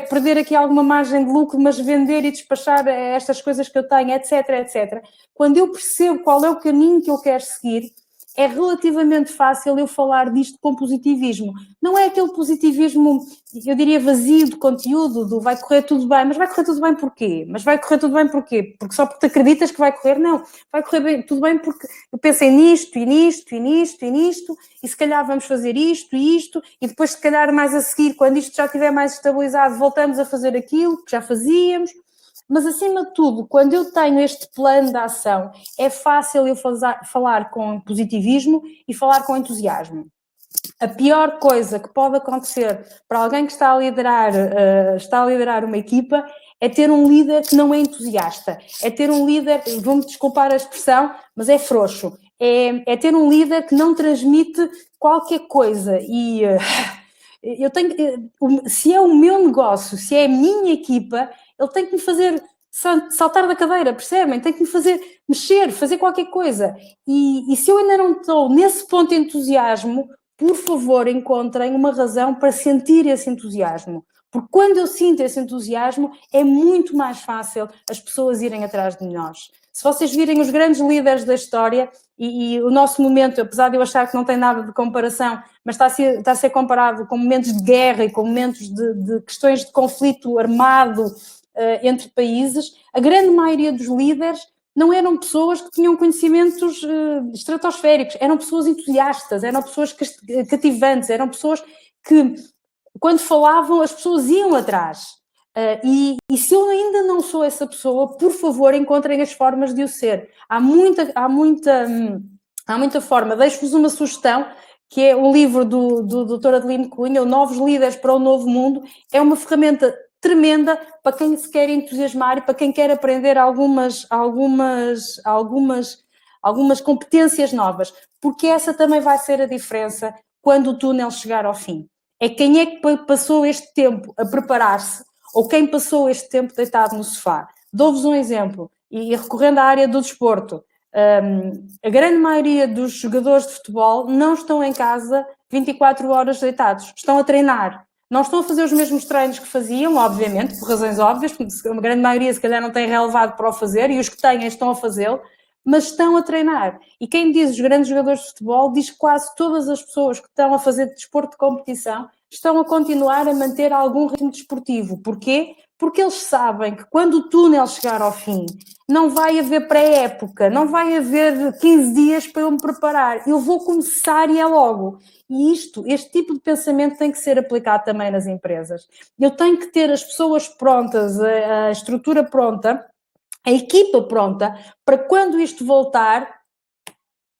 S6: perder aqui alguma margem de lucro, mas vender e despachar estas coisas que eu tenho, etc. Quando eu percebo qual é o caminho que eu quero seguir, é relativamente fácil eu falar disto com positivismo. Não é aquele positivismo, eu diria, vazio de conteúdo, do vai correr tudo bem, mas vai correr tudo bem porquê? Mas vai correr tudo bem porquê? Porque só porque te acreditas que vai correr? Não, vai correr bem, tudo bem porque eu pensei nisto, e nisto, e nisto, e nisto, e se calhar vamos fazer isto e isto, e depois se calhar mais a seguir, quando isto já estiver mais estabilizado, voltamos a fazer aquilo que já fazíamos. Mas, acima de tudo, quando eu tenho este plano de ação, é fácil eu falar com positivismo e falar com entusiasmo. A pior coisa que pode acontecer para alguém que está a liderar uma equipa é ter um líder que não é entusiasta. É ter um líder, vão-me desculpar a expressão, mas é frouxo. É ter um líder que não transmite qualquer coisa. E eu tenho, se é o meu negócio, se é a minha equipa, ele tem que me fazer saltar da cadeira, percebem? Tem que me fazer mexer, fazer qualquer coisa. E se eu ainda não estou nesse ponto de entusiasmo, por favor, encontrem uma razão para sentir esse entusiasmo. Porque quando eu sinto esse entusiasmo, é muito mais fácil as pessoas irem atrás de nós. Se vocês virem os grandes líderes da história, e o nosso momento, apesar de eu achar que não tem nada de comparação, mas está a ser comparado com momentos de guerra e com momentos de questões de conflito armado entre países, a grande maioria dos líderes não eram pessoas que tinham conhecimentos estratosféricos, eram pessoas entusiastas, eram pessoas cativantes, eram pessoas que, quando falavam, as pessoas iam atrás. E se eu ainda não sou essa pessoa, por favor, encontrem as formas de o ser. Há muita forma. Deixo-vos uma sugestão, que é um livro do Dr. Adelino Cunha, o Novos Líderes para o Novo Mundo. É uma ferramenta tremenda para quem se quer entusiasmar e para quem quer aprender algumas competências novas, porque essa também vai ser a diferença quando o túnel chegar ao fim. É quem é que passou este tempo a preparar-se ou quem passou este tempo deitado no sofá. Dou-vos um exemplo, e recorrendo à área do desporto, a grande maioria dos jogadores de futebol não estão em casa 24 horas deitados, estão a treinar. Não estão a fazer os mesmos treinos que faziam, obviamente, por razões óbvias, porque a grande maioria se calhar não tem relevado para o fazer, e os que têm estão a fazê-lo, mas estão a treinar. E quem diz os grandes jogadores de futebol, diz que quase todas as pessoas que estão a fazer desporto de competição estão a continuar a manter algum ritmo desportivo. Porquê? Porque eles sabem que quando o túnel chegar ao fim, não vai haver pré-época, não vai haver 15 dias para eu me preparar. Eu vou começar e é logo. E este tipo de pensamento tem que ser aplicado também nas empresas. Eu tenho que ter as pessoas prontas, a estrutura pronta, a equipa pronta, para quando isto voltar,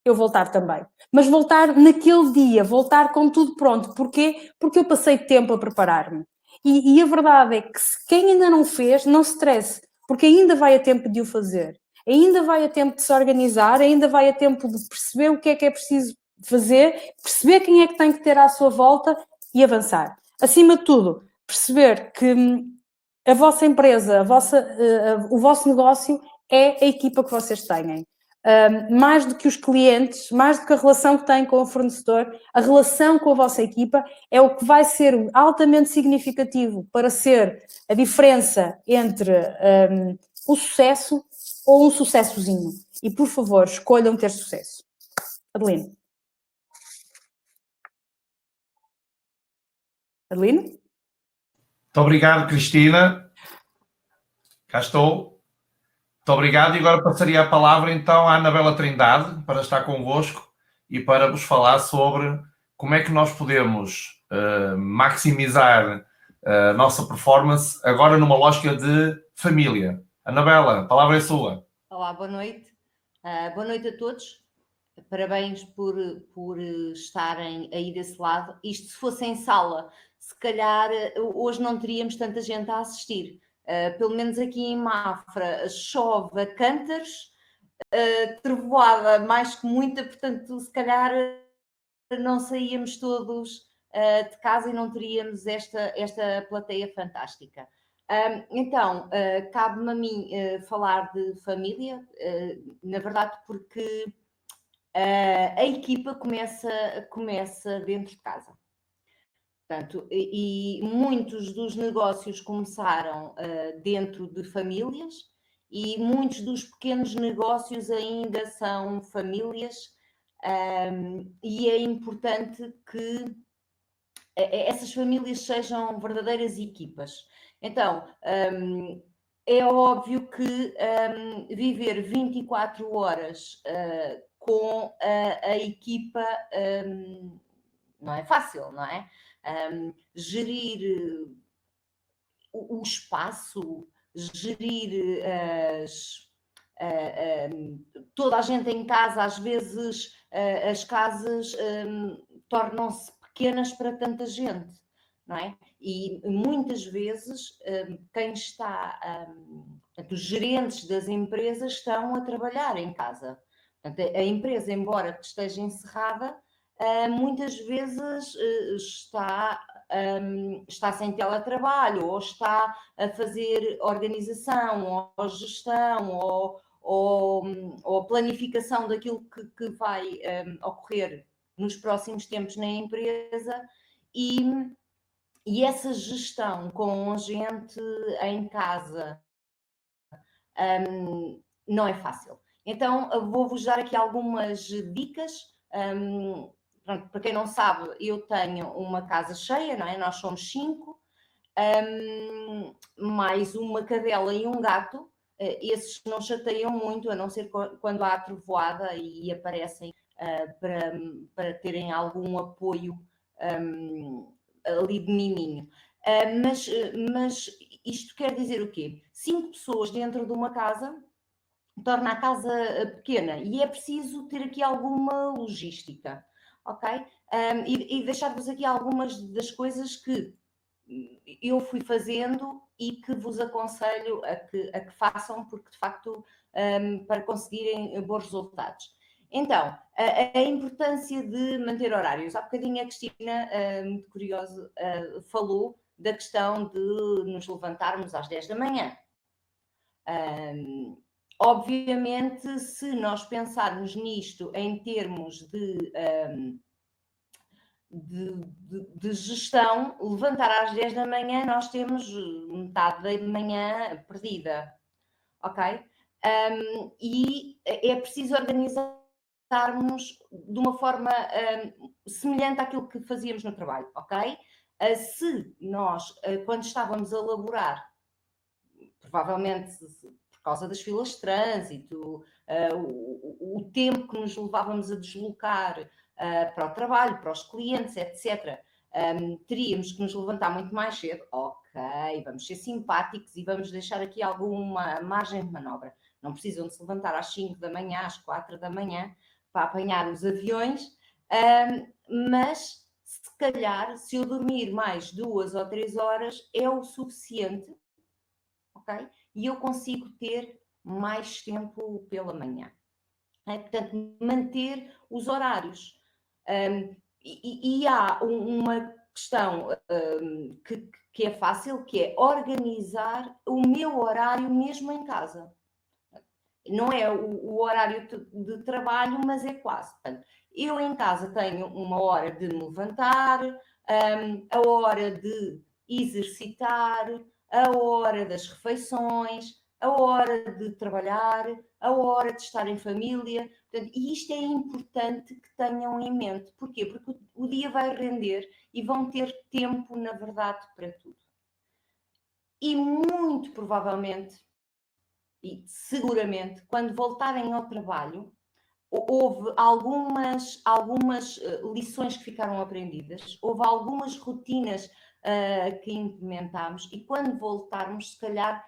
S6: eu voltar também. Mas voltar naquele dia, voltar com tudo pronto. Porquê? Porque eu passei tempo a preparar-me. E a verdade é que quem ainda não fez, não se estresse, porque ainda vai a tempo de o fazer. Ainda vai a tempo de se organizar, ainda vai a tempo de perceber o que é preciso fazer, perceber quem é que tem que ter à sua volta e avançar. Acima de tudo, perceber que a vossa empresa, o vosso negócio é a equipa que vocês têm. Mais do que os clientes, mais do que a relação que têm com o fornecedor, a relação com a vossa equipa é o que vai ser altamente significativo para ser a diferença entre o sucesso ou um sucessozinho. E, por favor, escolham ter sucesso. Adelino? Adelino?
S3: Muito obrigado, Cristina. Cá estou. Muito obrigado, e agora passaria a palavra então à Anabela Trindade para estar convosco e para vos falar sobre como é que nós podemos maximizar a nossa performance agora numa lógica de família. Anabela, a palavra é sua.
S7: Olá, boa noite. Boa noite a todos. Parabéns por estarem aí desse lado. Isto, se fosse em sala, se calhar hoje não teríamos tanta gente a assistir. Pelo menos aqui em Mafra chove a cântaros, trevoada mais que muita, portanto se calhar não saíamos todos de casa e não teríamos esta plateia fantástica. Então, cabe-me a mim falar de família, na verdade porque a equipa começa dentro de casa. Portanto, e muitos dos negócios começaram dentro de famílias e muitos dos pequenos negócios ainda são famílias E é importante que essas famílias sejam verdadeiras equipas. Então, é óbvio que viver 24 horas com a equipa não é fácil, não é? Gerir o espaço, gerir toda a gente em casa, às vezes as casas tornam-se pequenas para tanta gente, não é? E muitas vezes quem está, os gerentes das empresas estão a trabalhar em casa. Portanto, a empresa, embora esteja encerrada, muitas vezes está sem teletrabalho, ou está a fazer organização, ou gestão, ou planificação daquilo que vai ocorrer nos próximos tempos na empresa, e essa gestão com a gente em casa não é fácil. Então, vou-vos dar aqui algumas dicas. Pronto, para quem não sabe, eu tenho uma casa cheia, não é? Nós somos 5, mais uma cadela e um gato. Esses não chateiam muito, a não ser quando há trovoada e aparecem para terem algum apoio ali de miminho. Mas isto quer dizer o quê? 5 pessoas dentro de uma casa torna a casa pequena, e é preciso ter aqui alguma logística, ok? E deixar-vos aqui algumas das coisas que eu fui fazendo e que vos aconselho a que façam, porque de facto para conseguirem bons resultados. Então, a importância de manter horários. Há bocadinho a Cristina, muito curiosa, falou da questão de nos levantarmos às 10 da manhã. Obviamente, se nós pensarmos nisto em termos de gestão, levantar às 10 da manhã, nós temos metade da manhã perdida, ok? E é preciso organizarmos de uma forma semelhante àquilo que fazíamos no trabalho, ok? Se nós, quando estávamos a laborar, provavelmente por causa das filas de trânsito, o tempo que nos levávamos a deslocar para o trabalho, para os clientes, etc., teríamos que nos levantar muito mais cedo. Ok, vamos ser simpáticos e vamos deixar aqui alguma margem de manobra. Não precisam de se levantar às 5 da manhã, às 4 da manhã, para apanhar os aviões, mas se calhar, se eu dormir mais 2 ou 3 horas, é o suficiente, ok? E eu consigo ter mais tempo pela manhã. Portanto, manter os horários. E há uma questão que é fácil, que é organizar o meu horário mesmo em casa. Não é o horário de trabalho, mas é quase. Portanto, eu em casa tenho uma hora de me levantar, a hora de exercitar, a hora das refeições, a hora de trabalhar, a hora de estar em família. Portanto, e isto é importante que tenham em mente. Porquê? Porque o dia vai render e vão ter tempo, na verdade, para tudo. E muito provavelmente, e seguramente, quando voltarem ao trabalho, houve algumas lições que ficaram aprendidas, houve algumas rotinas que implementámos, e quando voltarmos, se calhar,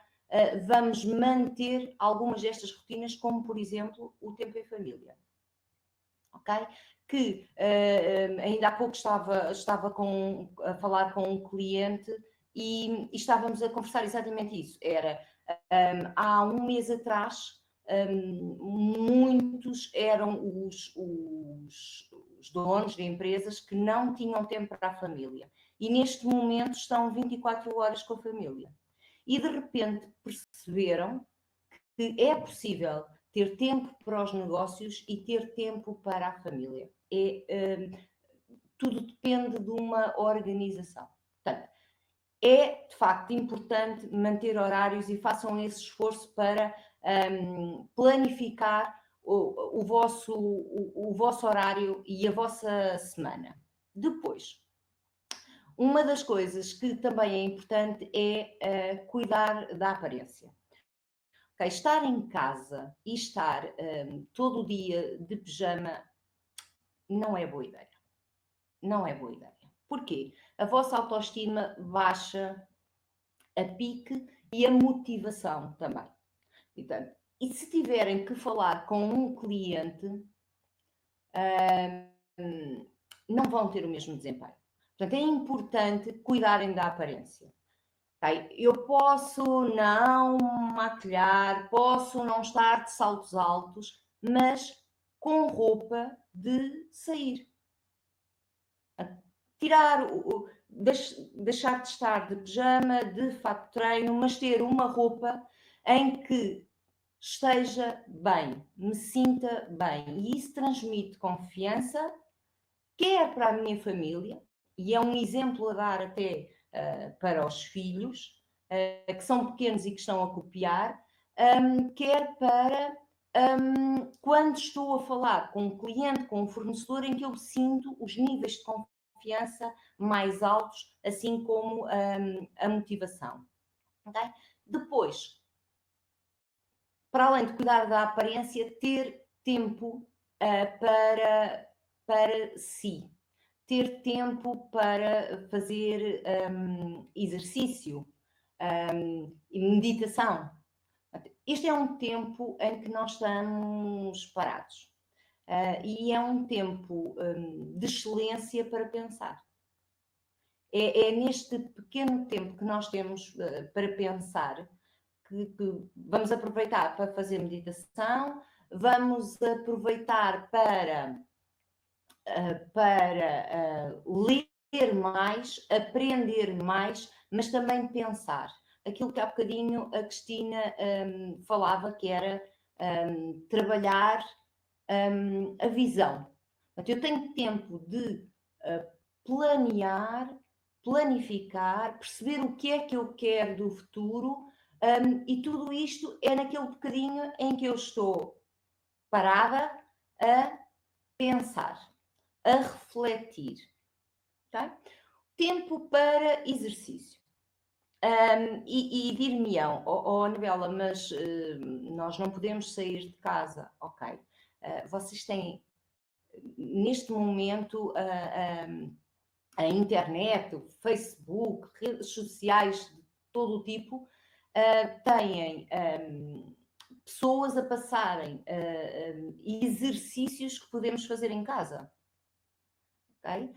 S7: vamos manter algumas destas rotinas, como, por exemplo, o tempo em família. Ok? Que ainda há pouco estava a falar com um cliente e estávamos a conversar exatamente isso. Era, há um mês atrás, muitos eram os donos de empresas que não tinham tempo para a família. E neste momento estão 24 horas com a família. E de repente perceberam que é possível ter tempo para os negócios e ter tempo para a família. Tudo depende de uma organização. Portanto, é de facto importante manter horários e façam esse esforço para planificar o vosso horário e a vossa semana. Depois, uma das coisas que também é importante é cuidar da aparência. Okay, estar em casa e estar todo o dia de pijama não é boa ideia. Não é boa ideia. Porquê? A vossa autoestima baixa a pique e a motivação também. Portanto, e se tiverem que falar com um cliente, não vão ter o mesmo desempenho. Portanto, é importante cuidarem da aparência. Okay? Eu posso não maquilhar, posso não estar de saltos altos, mas com roupa de sair. Tirar, deixar de estar de pijama, de fato de treino, mas ter uma roupa em que esteja bem, me sinta bem. E isso transmite confiança, quer para a minha família, e é um exemplo a dar até para os filhos, que são pequenos e que estão a copiar, quer para quando estou a falar com um cliente, com um fornecedor, em que eu sinto os níveis de confiança mais altos, assim como a motivação. Okay? Depois, para além de cuidar da aparência, ter tempo para si. Ter tempo para fazer exercício e meditação. Este é um tempo em que nós estamos parados. E é um tempo de excelência para pensar. É neste pequeno tempo que nós temos para pensar que vamos aproveitar para fazer meditação, vamos aproveitar para ler mais, aprender mais, mas também pensar. Aquilo que há bocadinho a Cristina falava, que era trabalhar a visão. Portanto, eu tenho tempo de planear, planificar, perceber o que é que eu quero do futuro, e tudo isto é naquele bocadinho em que eu estou parada a pensar, a refletir. Okay? Tempo para exercício. E dir-me-ão, Anabela, mas nós não podemos sair de casa. Ok. Vocês têm, neste momento, a internet, o Facebook, redes sociais de todo o tipo, têm pessoas a passarem exercícios que podemos fazer em casa. Okay?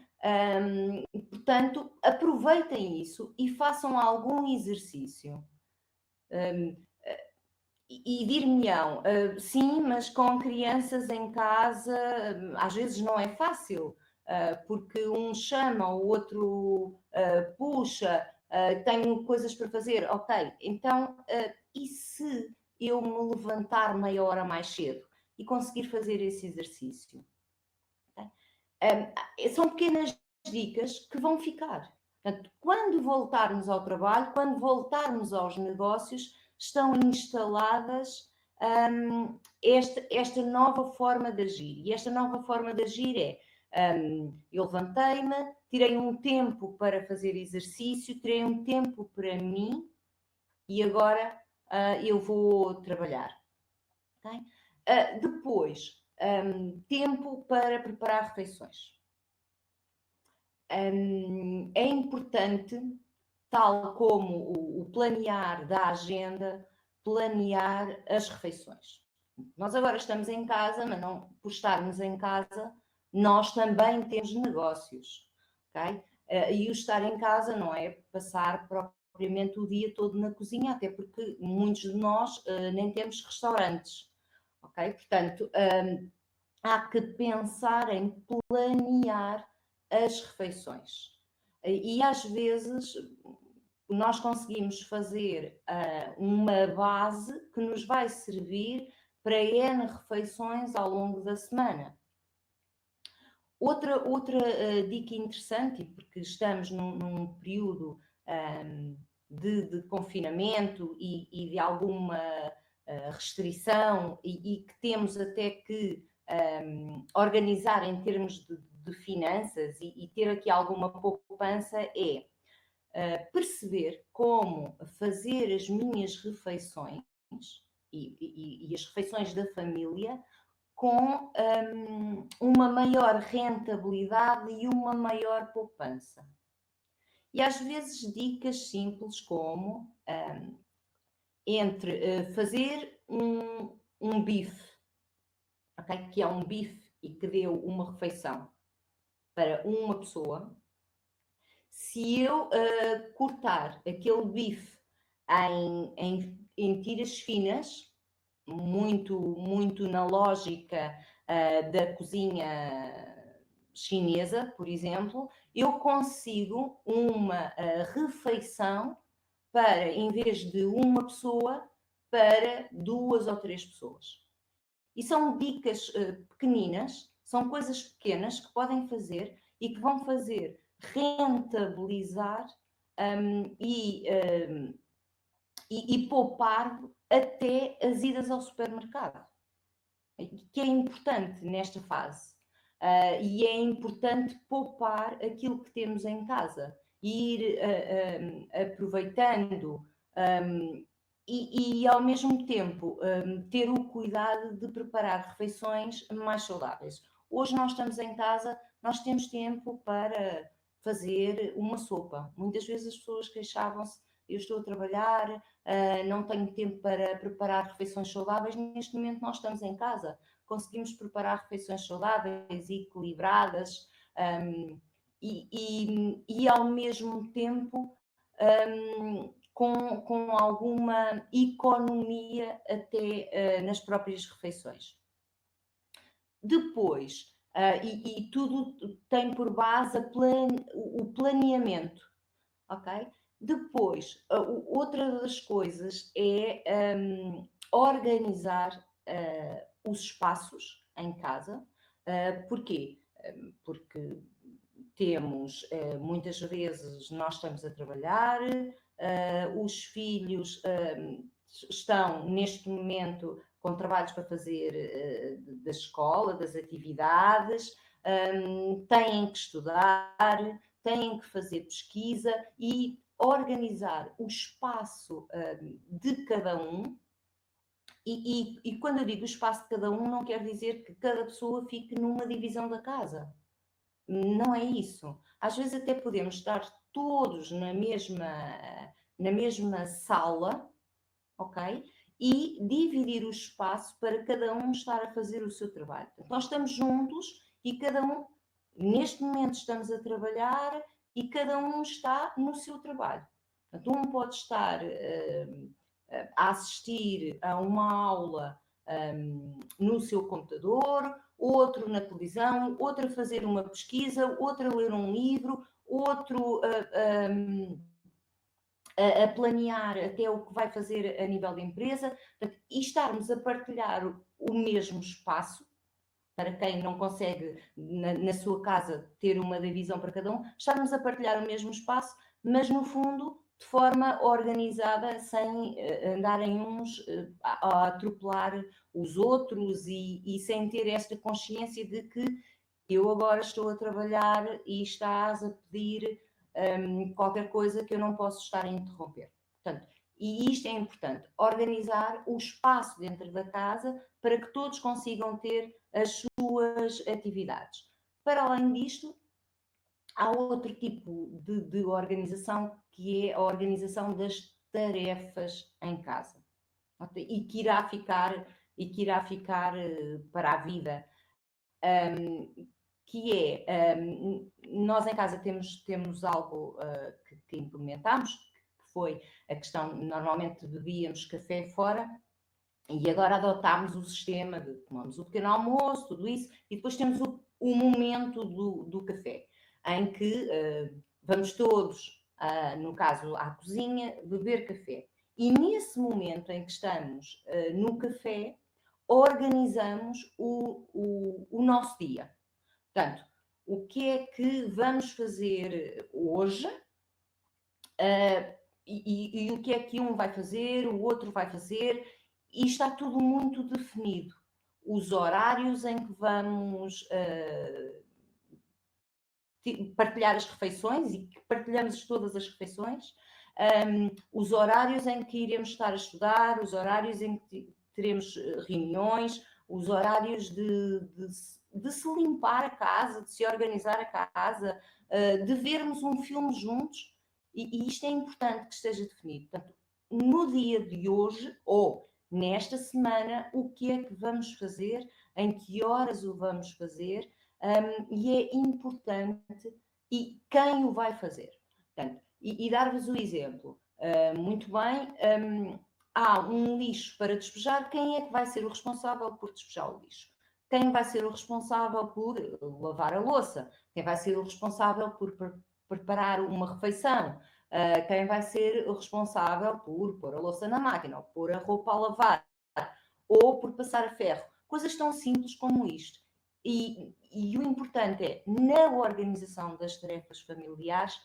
S7: Portanto, aproveitem isso e façam algum exercício. E dir-me-ão, sim, mas com crianças em casa, às vezes não é fácil, porque um chama, o outro puxa, tenho coisas para fazer. Ok, então, e se eu me levantar meia hora mais cedo e conseguir fazer esse exercício? São pequenas dicas que vão ficar. Portanto, quando voltarmos ao trabalho, quando voltarmos aos negócios, estão instaladas esta nova forma de agir. E esta nova forma de agir é, eu levantei-me, tirei um tempo para fazer exercício, tirei um tempo para mim e agora eu vou trabalhar. Okay? Depois, tempo para preparar refeições. É importante, tal como o planear da agenda, planear as refeições. Nós agora estamos em casa, mas não por estarmos em casa, nós também temos negócios. Okay? E o estar em casa não é passar propriamente o dia todo na cozinha, até porque muitos de nós nem temos restaurantes. Okay? Portanto, há que pensar em planear as refeições. E às vezes nós conseguimos fazer uma base que nos vai servir para N refeições ao longo da semana. Outra dica interessante, porque estamos num período de confinamento e de alguma restrição e que temos até que organizar em termos de finanças e ter aqui alguma poupança é perceber como fazer as minhas refeições e as refeições da família com uma maior rentabilidade e uma maior poupança. E às vezes dicas simples como entre fazer um bife, okay, que é um bife e que deu uma refeição para uma pessoa, se eu cortar aquele bife em tiras finas, muito na lógica da cozinha chinesa, por exemplo, eu consigo uma refeição para, em vez de uma pessoa, para 2 ou 3 pessoas. E são dicas pequeninas, são coisas pequenas que podem fazer e que vão fazer rentabilizar e poupar até as idas ao supermercado, que é importante nesta fase. E é importante poupar aquilo que temos em casa, ir aproveitando e ao mesmo tempo ter o cuidado de preparar refeições mais saudáveis. Hoje nós estamos em casa, nós temos tempo para fazer uma sopa. Muitas vezes as pessoas queixavam-se: eu estou a trabalhar, não tenho tempo para preparar refeições saudáveis. Neste momento nós estamos em casa, conseguimos preparar refeições saudáveis e equilibradas e ao mesmo tempo com alguma economia até nas próprias refeições. Depois, e tudo tem por base o planeamento, ok? Depois, outra das coisas é organizar os espaços em casa. Porquê? Porque temos, muitas vezes, nós estamos a trabalhar, os filhos estão, neste momento, com trabalhos para fazer da escola, das atividades, têm que estudar, têm que fazer pesquisa e organizar o espaço de cada um. E quando eu digo o espaço de cada um, não quer dizer que cada pessoa fique numa divisão da casa. Não é isso. Às vezes até podemos estar todos na mesma sala, ok? E dividir o espaço para cada um estar a fazer o seu trabalho. Então, nós estamos juntos e cada um, neste momento, estamos a trabalhar e cada um está no seu trabalho. Portanto, um pode estar a assistir a uma aula no seu computador, outro na televisão, outro a fazer uma pesquisa, outro a ler um livro, outro a planear até o que vai fazer a nível da empresa. Portanto, e estarmos a partilhar o mesmo espaço, para quem não consegue na sua casa ter uma divisão para cada um, estarmos a partilhar o mesmo espaço, mas no fundo de forma organizada, sem andarem uns a atropelar os outros e sem ter esta consciência de que eu agora estou a trabalhar e estás a pedir qualquer coisa que eu não posso estar a interromper. Portanto, e isto é importante, organizar o espaço dentro da casa para que todos consigam ter as suas atividades. Para além disto, há outro tipo de organização, que é a organização das tarefas em casa, e que irá ficar para a vida, que é, nós em casa temos algo que implementamos, que foi a questão, normalmente bebíamos café fora, e agora adotámos o sistema de tomamos o pequeno almoço, tudo isso, e depois temos o momento do café, em que vamos todos, no caso à cozinha, beber café. E nesse momento em que estamos no café, organizamos o nosso dia. Portanto, o que é que vamos fazer hoje e o que é que um vai fazer, o outro vai fazer, e está tudo muito definido. Os horários em que vamos partilhar as refeições, e que partilhamos todas as refeições, os horários em que iremos estar a estudar, os horários em que teremos reuniões, os horários de se limpar a casa, de se organizar a casa, de vermos um filme juntos, e isto é importante que esteja definido. Portanto, no dia de hoje, ou nesta semana, o que é que vamos fazer, em que horas o vamos fazer, e é importante, e quem o vai fazer. Portanto, e dar-vos o exemplo. Muito bem, há um lixo para despejar, quem é que vai ser o responsável por despejar o lixo? Quem vai ser o responsável por lavar a louça? Quem vai ser o responsável por preparar uma refeição? Quem vai ser o responsável por pôr a louça na máquina, ou pôr a roupa a lavar, ou por passar a ferro? Coisas tão simples como isto. E o importante é, na organização das tarefas familiares,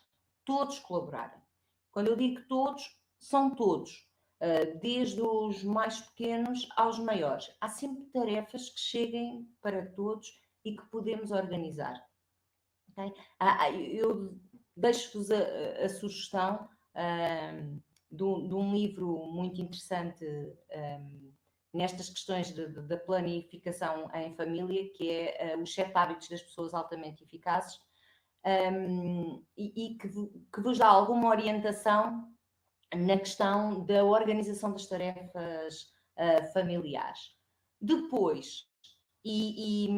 S7: todos colaborarem. Quando eu digo todos, são todos. Desde os mais pequenos aos maiores. Há sempre tarefas que cheguem para todos e que podemos organizar. Okay? Eu deixo-vos a sugestão de um livro muito interessante nestas questões da planificação em família, que é Os 7 Hábitos das Pessoas Altamente Eficazes, e que vos dá alguma orientação na questão da organização das tarefas familiares. Depois, e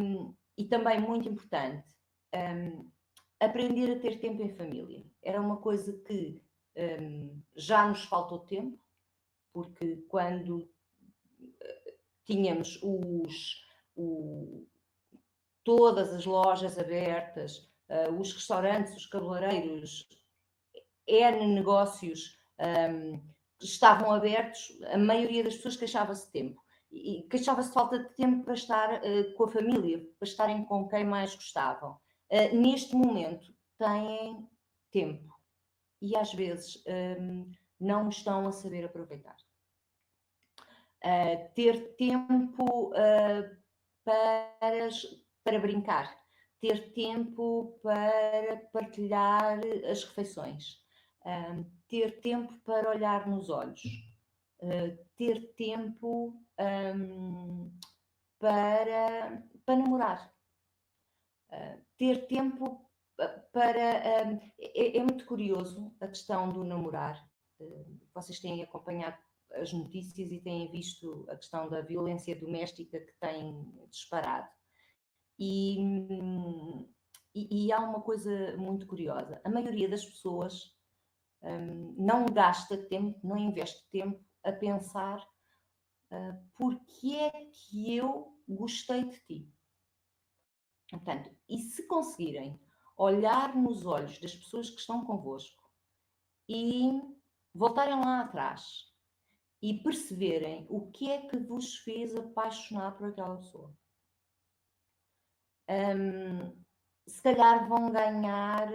S7: também muito importante, aprender a ter tempo em família. Era uma coisa que já nos faltou tempo, porque quando tínhamos todas as lojas abertas, os restaurantes, os cabeleireiros, N negócios estavam abertos, a maioria das pessoas queixava-se de tempo. E queixava-se de falta de tempo para estar com a família, para estarem com quem mais gostavam. Neste momento têm tempo e às vezes não estão a saber aproveitar. Ter tempo para brincar, ter tempo para partilhar as refeições, ter tempo para olhar nos olhos, ter tempo para namorar, ter tempo para... É muito curioso a questão do namorar. Vocês têm acompanhado as notícias e têm visto a questão da violência doméstica que tem disparado. E há uma coisa muito curiosa. A maioria das pessoas não gasta tempo, não investe tempo a pensar porque é que eu gostei de ti. Portanto, e se conseguirem olhar nos olhos das pessoas que estão convosco e voltarem lá atrás e perceberem o que é que vos fez apaixonar por aquela pessoa, se calhar vão ganhar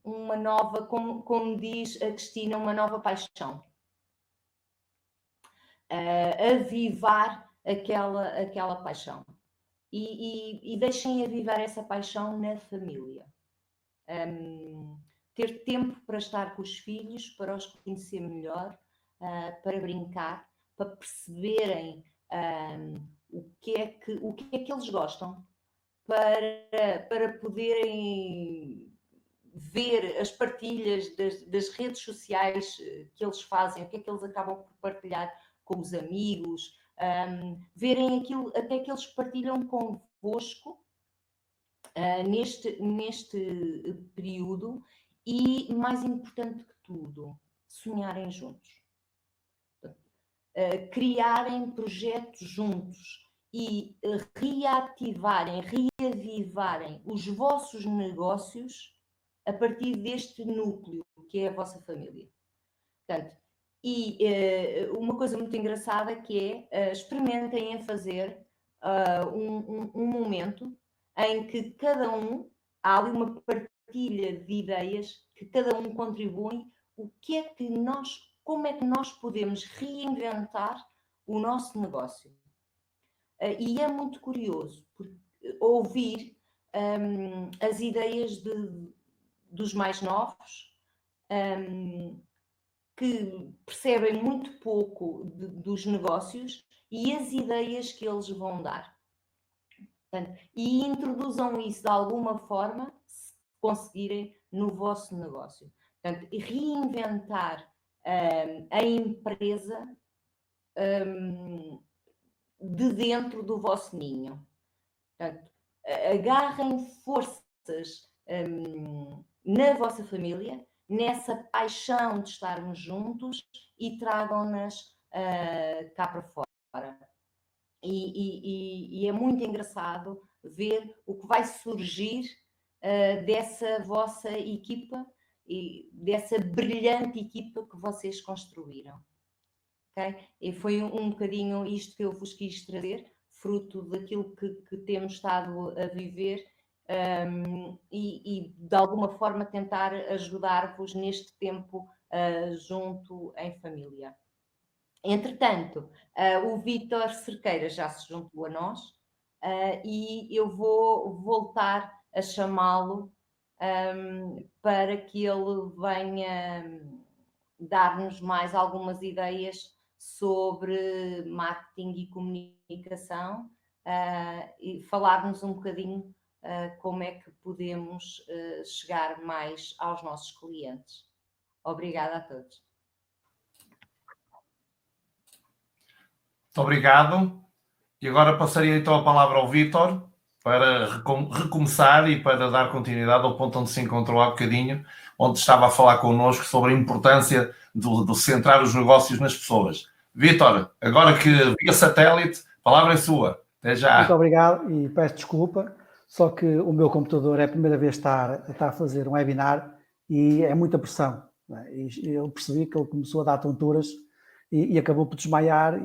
S7: uma nova, como diz a Cristina, uma nova paixão. Avivar aquela paixão. E deixem avivar essa paixão na família. Ter tempo para estar com os filhos, para os conhecer melhor, para brincar, para perceberem o que é que eles gostam, para poderem ver as partilhas das redes sociais que eles fazem, o que é que eles acabam por partilhar com os amigos, verem aquilo até que eles partilham convosco neste período e, mais importante que tudo, sonharem juntos. Criarem projetos juntos e reativarem, reavivarem os vossos negócios a partir deste núcleo que é a vossa família. Portanto, uma coisa muito engraçada que é experimentem a fazer um momento em que cada um, há ali uma partilha de ideias, que cada um contribui, como é que nós podemos reinventar o nosso negócio. E é muito curioso ouvir as ideias dos mais novos, que percebem muito pouco dos negócios e as ideias que eles vão dar. Portanto, e introduzam isso de alguma forma, se conseguirem, no vosso negócio. Portanto, reinventar a empresa de dentro do vosso ninho. Portanto, agarrem forças na vossa família, nessa paixão de estarmos juntos e tragam-nas cá para fora. E é muito engraçado ver o que vai surgir dessa vossa equipa e dessa brilhante equipa que vocês construíram. Okay? E foi um bocadinho isto que eu vos quis trazer, fruto daquilo que temos estado a viver e de alguma forma tentar ajudar-vos neste tempo junto em família. Entretanto, o Vítor Cerqueira já se juntou a nós e eu vou voltar a chamá-lo para que ele venha dar-nos mais algumas ideias sobre marketing e comunicação e falar-nos um bocadinho como é que podemos chegar mais aos nossos clientes. Obrigada a todos.
S3: Muito obrigado. E agora passaria então a palavra ao Vítor para recomeçar e para dar continuidade ao ponto onde se encontrou há bocadinho, onde estava a falar connosco sobre a importância de centrar os negócios nas pessoas. Vítor, agora que via satélite, a palavra é sua. Até já.
S5: Muito obrigado e peço desculpa, só que o meu computador é a primeira vez que está a fazer um webinar e é muita pressão. Né? E eu percebi que ele começou a dar tonturas e acabou por desmaiar,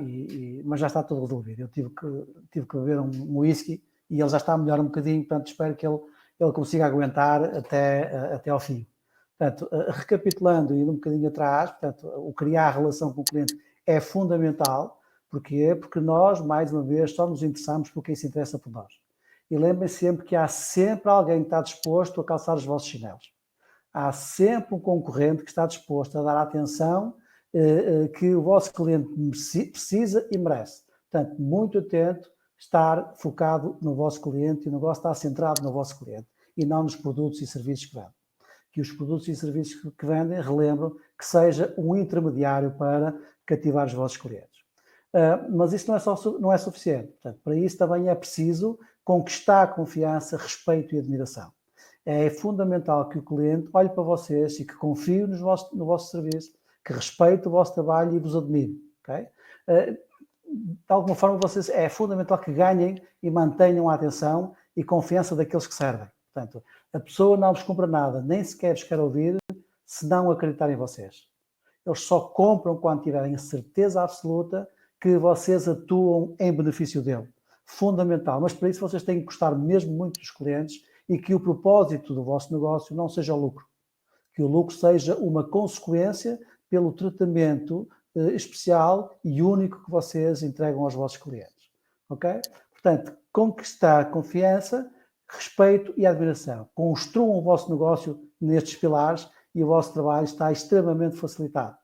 S5: mas já está tudo resolvido. Eu tive que beber um whisky e ele já está melhor um bocadinho, portanto espero que ele consiga aguentar até ao fim. Portanto, recapitulando e indo um bocadinho atrás, portanto, o criar a relação com o cliente é fundamental. Porquê? Porque nós, mais uma vez, só nos interessamos por quem se interessa por nós. E lembrem sempre que há sempre alguém que está disposto a calçar os vossos chinelos. Há sempre um concorrente que está disposto a dar a atenção que o vosso cliente precisa e merece. Portanto, muito atento, estar focado no vosso cliente e o negócio está centrado no vosso cliente e não nos produtos e serviços que vendem. Que os produtos e serviços que vendem, relembro, que seja um intermediário para cativar os vossos clientes. Mas isso não é suficiente. Portanto, para isso também é preciso conquistar confiança, respeito e admiração. É fundamental que o cliente olhe para vocês e que confie no vosso serviço, que respeite o vosso trabalho e vos admire. Okay? De alguma forma, é fundamental que ganhem e mantenham a atenção e confiança daqueles que servem. Portanto, a pessoa não vos compra nada, nem sequer vos quer ouvir, se não acreditar em vocês. Eles só compram quando tiverem a certeza absoluta que vocês atuam em benefício dele. Fundamental. Mas para isso vocês têm que gostar mesmo muito dos clientes e que o propósito do vosso negócio não seja o lucro. Que o lucro seja uma consequência pelo tratamento especial e único que vocês entregam aos vossos clientes. Ok? Portanto, conquistar confiança, respeito e admiração. Construam o vosso negócio nestes pilares e o vosso trabalho está extremamente facilitado.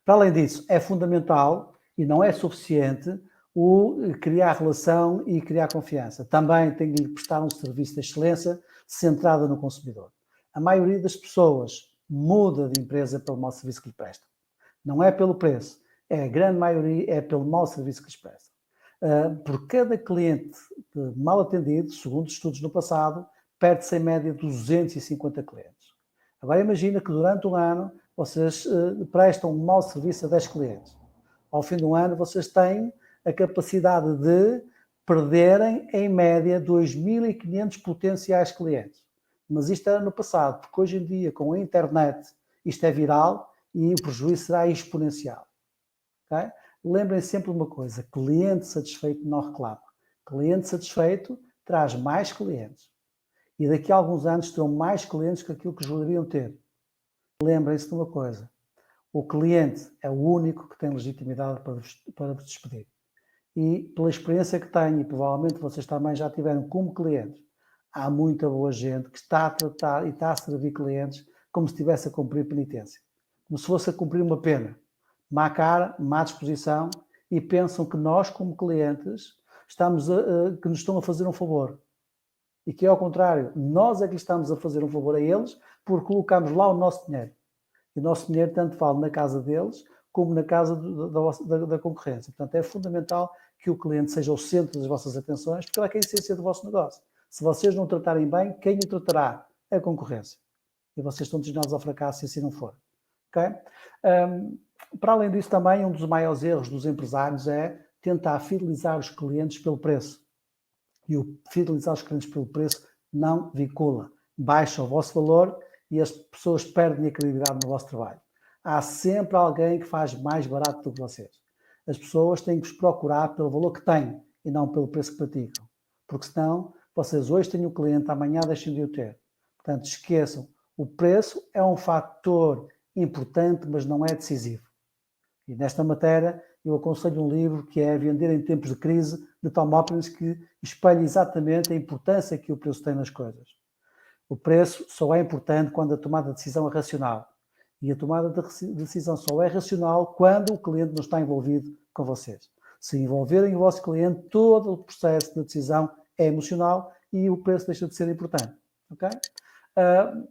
S5: Para além disso, é fundamental e não é suficiente o criar relação e criar confiança. Também tem de prestar um serviço de excelência centrado no consumidor. A maioria das pessoas muda de empresa pelo mau serviço que lhe prestam. Não é pelo preço, a grande maioria é pelo mau serviço que lhes prestam. Por cada cliente mal atendido, segundo estudos no passado, perde-se em média 250 clientes. Agora imagina que durante um ano vocês prestam um mau serviço a 10 clientes. Ao fim do ano vocês têm a capacidade de perderem em média 2.500 potenciais clientes. Mas isto era no passado, porque hoje em dia, com a internet, isto é viral e o prejuízo será exponencial. Okay? Lembrem sempre uma coisa, cliente satisfeito não reclama. Cliente satisfeito traz mais clientes. E daqui a alguns anos terão mais clientes que aquilo que deveriam ter. Lembrem-se de uma coisa, O cliente é o único que tem legitimidade para vos despedir. E pela experiência que tenho, e provavelmente vocês também já tiveram como clientes, há muita boa gente que está a tratar e está a servir clientes como se estivesse a cumprir penitência. Como se fosse a cumprir uma pena. Má cara, má disposição, e pensam que nós, como clientes, que nos estão a fazer um favor. E que, ao contrário, nós é que lhes estamos a fazer um favor a eles porque colocamos lá o nosso dinheiro. E o nosso dinheiro tanto vale na casa deles como na casa da concorrência. Portanto, é fundamental que o cliente seja o centro das vossas atenções, porque ela é que é a essência do vosso negócio. Se vocês não o tratarem bem, quem o tratará? A concorrência. E vocês estão destinados ao fracasso se assim não for. Okay? Para além disso, também, um dos maiores erros dos empresários é tentar fidelizar os clientes pelo preço. E o fidelizar os clientes pelo preço não vincula. Baixa o vosso valor e as pessoas perdem a credibilidade no vosso trabalho. Há sempre alguém que faz mais barato do que vocês. As pessoas têm que vos procurar pelo valor que têm e não pelo preço que praticam. Porque senão, vocês hoje têm o cliente, amanhã deixam de o ter. Portanto, esqueçam. O preço é um fator importante, mas não é decisivo. E nesta matéria, eu aconselho um livro que é Vender em Tempos de Crise, de Tom Hopkins, que espelha exatamente a importância que o preço tem nas coisas. O preço só é importante quando a tomada de decisão é racional. E a tomada de decisão só é racional quando o cliente não está envolvido com vocês. Se envolverem o vosso cliente, todo o processo de decisão é emocional e o preço deixa de ser importante. Okay?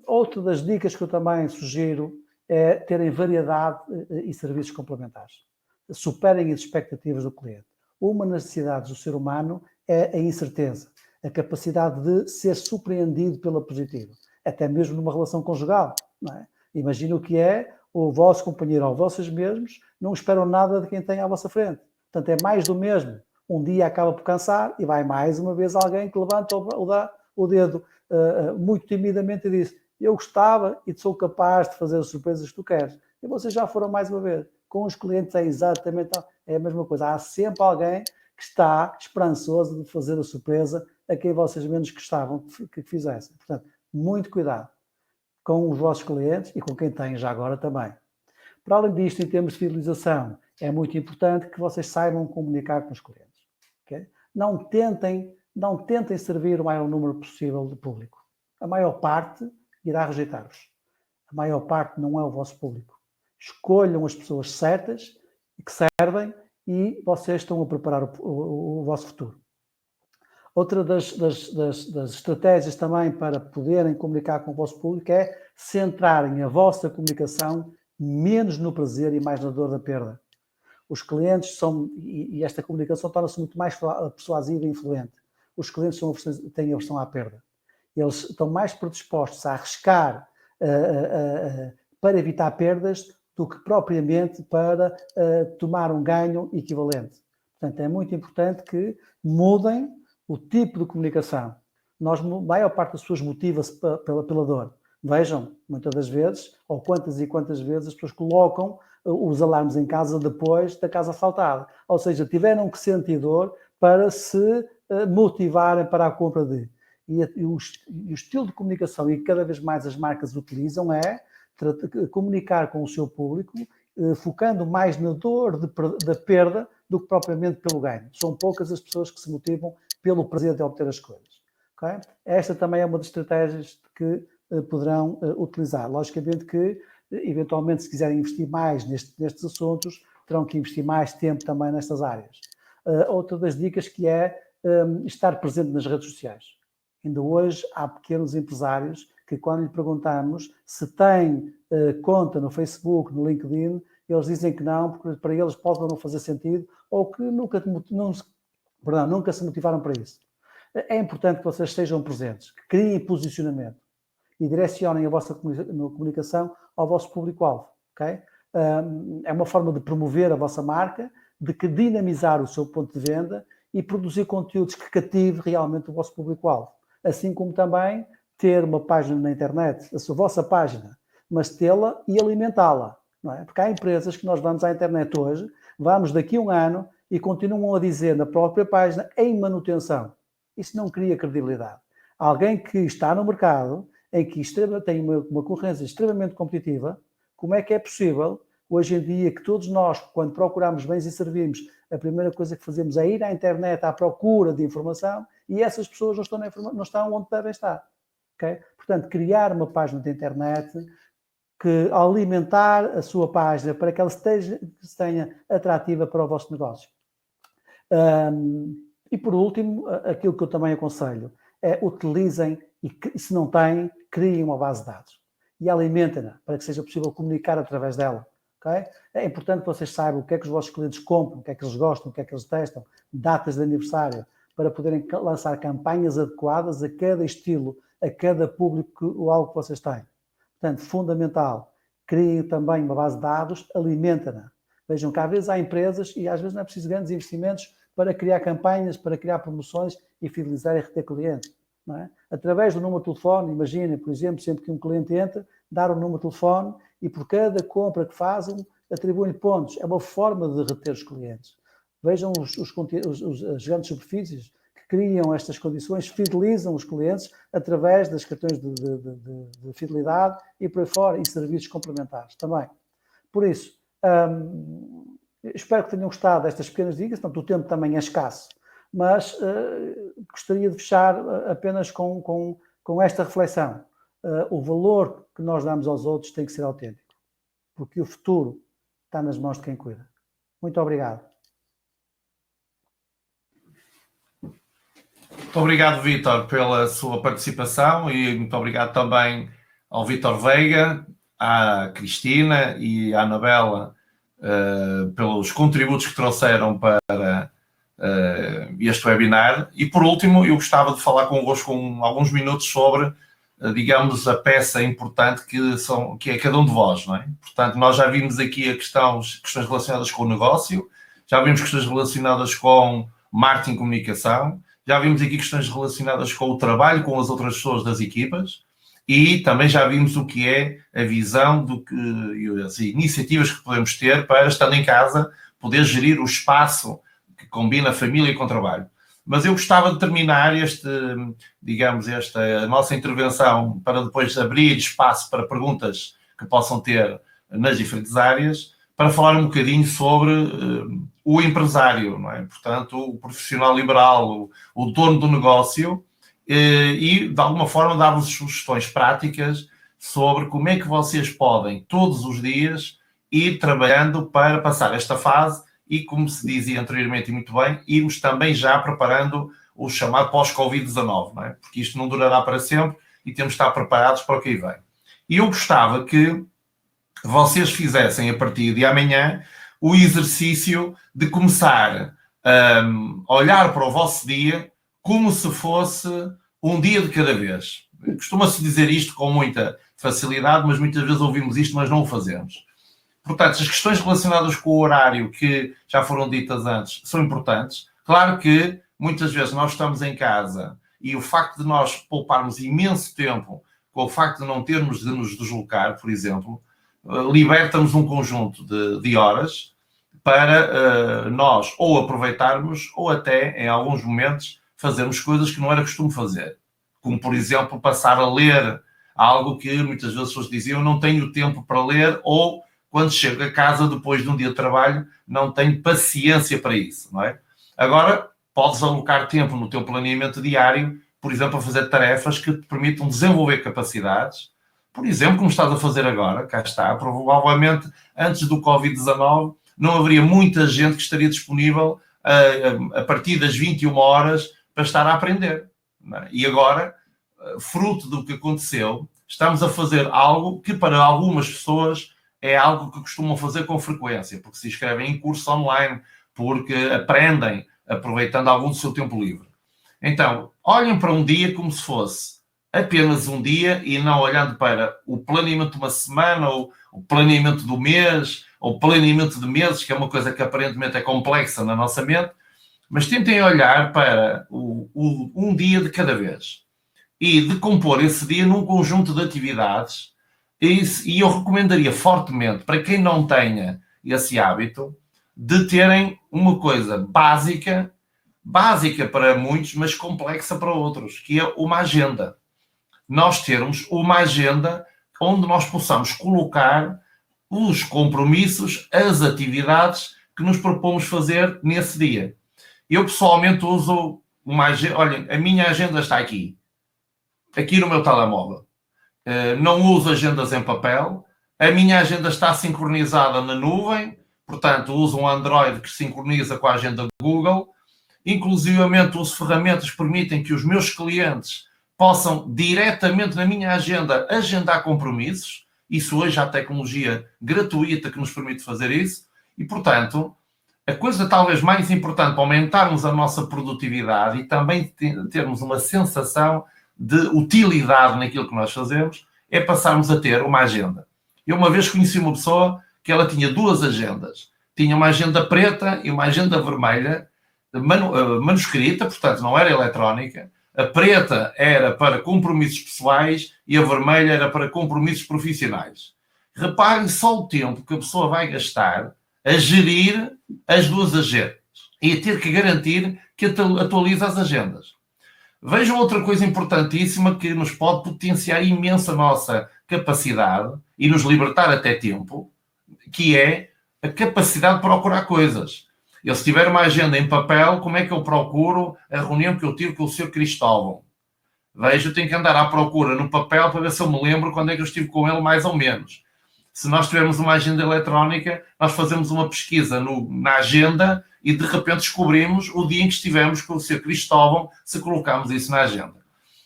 S5: Outra das dicas que eu também sugiro é terem variedade e serviços complementares. Superem as expectativas do cliente. Uma das necessidades do ser humano é a incerteza, a capacidade de ser surpreendido pela positiva, até mesmo numa relação conjugal. Não é? Imagina o que é o vosso companheiro ou vocês mesmos não esperam nada de quem tem à vossa frente. Portanto, é mais do mesmo. Um dia acaba por cansar e vai mais uma vez alguém que levanta ou dá o dedo muito timidamente e diz: eu gostava e sou capaz de fazer as surpresas que tu queres. E vocês já foram mais uma vez. Com os clientes é exatamente a mesma coisa. Há sempre alguém que está esperançoso de fazer a surpresa a quem vocês menos gostavam que fizessem. Portanto, muito cuidado com os vossos clientes e com quem têm já agora também. Para além disto, em termos de fidelização, é muito importante que vocês saibam comunicar com os clientes. Okay? Não tentem servir o maior número possível de público. A maior parte irá rejeitar-vos. A maior parte não é o vosso público. Escolham as pessoas certas e que servem e vocês estão a preparar o vosso futuro. Outra das estratégias também para poderem comunicar com o vosso público é centrarem a vossa comunicação menos no prazer e mais na dor da perda. Os clientes e esta comunicação torna-se muito mais persuasiva e influente. Os clientes têm aversão à perda. Eles estão mais predispostos a arriscar para evitar perdas do que propriamente para tomar um ganho equivalente. Portanto, é muito importante que mudem o tipo de comunicação. A maior parte das pessoas motiva-se pela dor. Vejam, muitas das vezes, ou quantas e quantas vezes as pessoas colocam os alarmes em casa depois da casa assaltada. Ou seja, tiveram que sentir dor para se motivarem para a compra de. E o estilo de comunicação e que cada vez mais as marcas utilizam é comunicar com o seu público, focando mais na dor da perda do que propriamente pelo ganho. São poucas as pessoas que se motivam pelo prazer de obter as coisas. Okay? Esta também é uma das estratégias que poderão utilizar. Logicamente que, eventualmente, se quiserem investir mais nestes assuntos, terão que investir mais tempo também nestas áreas. Outra das dicas que é estar presente nas redes sociais. Ainda hoje há pequenos empresários que, quando lhe perguntamos se tem conta no Facebook, no LinkedIn, eles dizem que não, porque para eles pode não fazer sentido ou que nunca se motivaram para isso. É importante que vocês estejam presentes, que criem posicionamento e direcionem a vossa comunicação ao vosso público-alvo. Okay? É uma forma de promover a vossa marca, de dinamizar o seu ponto de venda e produzir conteúdos que cative realmente o vosso público-alvo. Assim como também ter uma página na internet, a vossa página, mas tê-la e alimentá-la. Não é? Porque há empresas que nós vamos à internet hoje, vamos daqui a um ano e continuam a dizer na própria página em manutenção. Isso não cria credibilidade. Alguém que está no mercado, em que tem uma concorrência extremamente competitiva, como é que é possível Hoje em dia, que todos nós, quando procuramos bens e servimos, a primeira coisa que fazemos é ir à internet à procura de informação e essas pessoas não estão onde devem estar. Okay? Portanto, criar uma página de internet que alimentar a sua página para que ela se tenha atrativa para o vosso negócio. E por último, aquilo que eu também aconselho é utilizem e se não têm, criem uma base de dados e alimentem-na para que seja possível comunicar através dela. Okay? É importante que vocês saibam o que é que os vossos clientes compram, o que é que eles gostam, o que é que eles testam, datas de aniversário, para poderem lançar campanhas adequadas a cada estilo, a cada público ou algo que vocês têm. Portanto, fundamental, criem também uma base de dados, alimentem-na. Vejam que às vezes há empresas e às vezes não é preciso grandes investimentos para criar campanhas, para criar promoções e fidelizar e reter clientes. Não é? Através do número de telefone, imaginem, por exemplo, sempre que um cliente entra, dar um número de telefone e por cada compra que fazem, atribuem-lhe pontos. É uma forma de reter os clientes. Vejam as grandes superfícies que criam estas condições, fidelizam os clientes através das cartões de fidelidade e por aí fora, e serviços complementares também. Por isso, espero que tenham gostado destas pequenas dicas, portanto o tempo também é escasso, mas gostaria de fechar apenas com esta reflexão. O valor que nós damos aos outros tem que ser autêntico, porque o futuro está nas mãos de quem cuida. Muito obrigado.
S3: Muito obrigado, Vítor, pela sua participação e muito obrigado também ao Vítor Veiga, à Cristina e à Anabela pelos contributos que trouxeram para este webinar. E, por último, eu gostava de falar convosco alguns minutos sobre, digamos, a peça importante que é cada um de vós, não é? Portanto, nós já vimos aqui questões relacionadas com o negócio, já vimos questões relacionadas com marketing e comunicação, já vimos aqui questões relacionadas com o trabalho com as outras pessoas das equipas e também já vimos o que é a visão as iniciativas que podemos ter para, estando em casa, poder gerir o espaço que combina família com trabalho. Mas eu gostava de terminar esta nossa intervenção para depois abrir espaço para perguntas que possam ter nas diferentes áreas, para falar um bocadinho sobre o empresário, não é? Portanto, o profissional liberal, o dono do negócio, e de alguma forma dar-vos sugestões práticas sobre como é que vocês podem, todos os dias, ir trabalhando para passar esta fase e, como se dizia anteriormente e muito bem, irmos também já preparando o chamado pós-Covid-19, não é? Porque isto não durará para sempre e temos de estar preparados para o que aí vem. E eu gostava que vocês fizessem, a partir de amanhã, o exercício de começar a olhar para o vosso dia como se fosse um dia de cada vez. Costuma-se dizer isto com muita facilidade, mas muitas vezes ouvimos isto, mas não o fazemos. Portanto, as questões relacionadas com o horário que já foram ditas antes são importantes. Claro que muitas vezes nós estamos em casa e o facto de nós pouparmos imenso tempo com o facto de não termos de nos deslocar, por exemplo, liberta-nos um conjunto de horas para nós ou aproveitarmos ou até, em alguns momentos, fazermos coisas que não era costume fazer. Como, por exemplo, passar a ler algo que muitas vezes as pessoas diziam não tenho tempo para ler, ou quando chego a casa depois de um dia de trabalho não tenho paciência para isso, não é? Agora, podes alocar tempo no teu planeamento diário, por exemplo, a fazer tarefas que te permitam desenvolver capacidades. Por exemplo, como estás a fazer agora, cá está, provavelmente antes do Covid-19 não haveria muita gente que estaria disponível a partir das 21 horas para estar a aprender. Não é? E agora, fruto do que aconteceu, estamos a fazer algo que para algumas pessoas é algo que costumam fazer com frequência, porque se inscrevem em cursos online, porque aprendem aproveitando algum do seu tempo livre. Então, olhem para um dia como se fosse apenas um dia e não olhando para o planeamento de uma semana ou o planeamento do mês ou o planeamento de meses, que é uma coisa que aparentemente é complexa na nossa mente, mas tentem olhar para um dia de cada vez e decompor esse dia num conjunto de atividades. E eu recomendaria fortemente, para quem não tenha esse hábito, de terem uma coisa básica para muitos, mas complexa para outros, que é uma agenda. Nós termos uma agenda onde nós possamos colocar os compromissos, as atividades que nos propomos fazer nesse dia. Eu pessoalmente uso uma agenda, olhem, a minha agenda está aqui no meu telemóvel. Não uso agendas em papel, a minha agenda está sincronizada na nuvem, portanto uso um Android que sincroniza com a agenda Google, inclusivamente uso ferramentas que permitem que os meus clientes possam diretamente na minha agenda agendar compromissos. Isso hoje há tecnologia gratuita que nos permite fazer isso e, portanto, a coisa talvez mais importante para aumentarmos a nossa produtividade e também termos uma sensação de utilidade naquilo que nós fazemos é passarmos a ter uma agenda. Eu uma vez conheci uma pessoa que ela tinha 2 agendas. Tinha uma agenda preta e uma agenda vermelha, manuscrita, portanto não era eletrónica. A preta era para compromissos pessoais e a vermelha era para compromissos profissionais. Reparem só o tempo que a pessoa vai gastar a gerir as 2 agendas e a ter que garantir que atualiza as agendas. Vejam outra coisa importantíssima que nos pode potenciar imenso a nossa capacidade e nos libertar até tempo, que é a capacidade de procurar coisas. Eu, se tiver uma agenda em papel, como é que eu procuro a reunião que eu tive com o Sr. Cristóvão? Veja, eu tenho que andar à procura no papel para ver se eu me lembro quando é que eu estive com ele, mais ou menos. Se nós tivermos uma agenda eletrónica, nós fazemos uma pesquisa na agenda e de repente descobrimos o dia em que estivemos com o Sr. Cristóvão, se colocamos isso na agenda.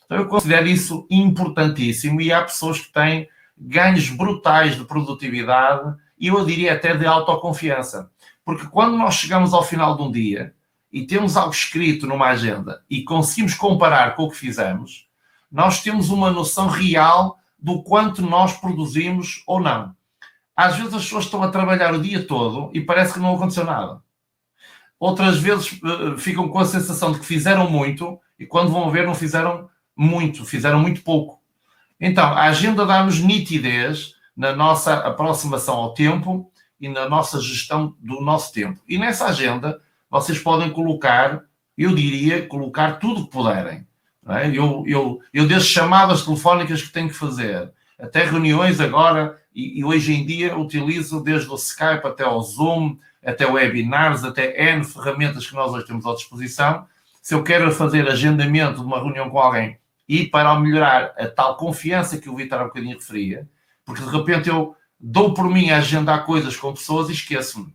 S3: Então eu considero isso importantíssimo e há pessoas que têm ganhos brutais de produtividade e eu diria até de autoconfiança. Porque quando nós chegamos ao final de um dia e temos algo escrito numa agenda e conseguimos comparar com o que fizemos, nós temos uma noção real do quanto nós produzimos ou não. Às vezes as pessoas estão a trabalhar o dia todo e parece que não aconteceu nada. Outras vezes ficam com a sensação de que fizeram muito e quando vão ver não fizeram muito pouco. Então, a agenda dá-nos nitidez na nossa aproximação ao tempo e na nossa gestão do nosso tempo. E nessa agenda vocês podem colocar, eu diria, colocar tudo o que puderem. Não é? Eu desde chamadas telefónicas que tenho que fazer, até reuniões agora, e hoje em dia utilizo desde o Skype até o Zoom, até webinars, até N ferramentas que nós hoje temos à disposição. Se eu quero fazer agendamento de uma reunião com alguém e para melhorar a tal confiança que o Vítor há um bocadinho referia, porque de repente eu dou por mim a agendar coisas com pessoas e esqueço-me.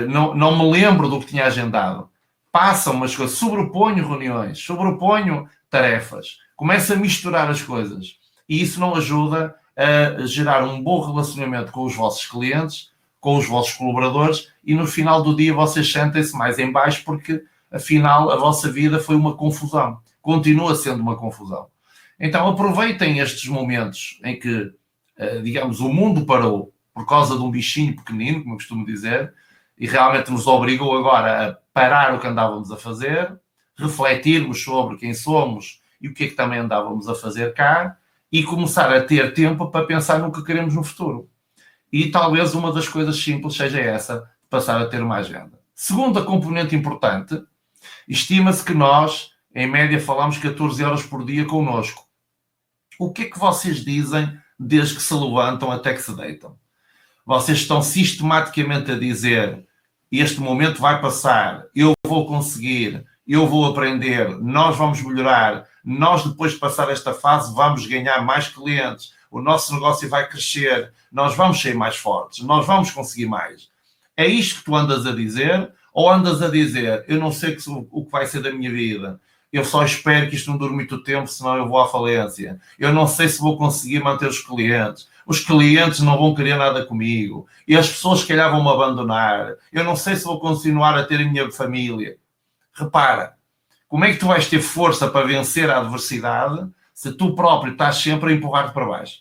S3: Não me lembro do que tinha agendado. Passam umas coisas, sobreponho reuniões, sobreponho tarefas, começo a misturar as coisas. E isso não ajuda a gerar um bom relacionamento com os vossos clientes, com os vossos colaboradores e no final do dia vocês sentem-se mais em baixo porque afinal a vossa vida foi uma confusão. Continua sendo uma confusão. Então aproveitem estes momentos em que digamos, o mundo parou por causa de um bichinho pequenino, como eu costumo dizer, e realmente nos obrigou agora a parar o que andávamos a fazer, refletirmos sobre quem somos e o que é que também andávamos a fazer cá e começar a ter tempo para pensar no que queremos no futuro. E talvez uma das coisas simples seja essa, passar a ter uma agenda. Segunda componente importante, estima-se que nós, em média, falamos 14 horas por dia connosco. O que é que vocês dizem desde que se levantam até que se deitam? Vocês estão sistematicamente a dizer este momento vai passar, eu vou conseguir, eu vou aprender, nós vamos melhorar, nós depois de passar esta fase vamos ganhar mais clientes, o nosso negócio vai crescer, nós vamos ser mais fortes, nós vamos conseguir mais. É isto que tu andas a dizer? Ou andas a dizer, eu não sei o que vai ser da minha vida, eu só espero que isto não dure muito tempo, senão eu vou à falência. Eu não sei se vou conseguir manter os clientes não vão querer nada comigo, e as pessoas se calhar vão me abandonar, eu não sei se vou continuar a ter a minha família. Repara, como é que tu vais ter força para vencer a adversidade se tu próprio estás sempre a empurrar-te para baixo?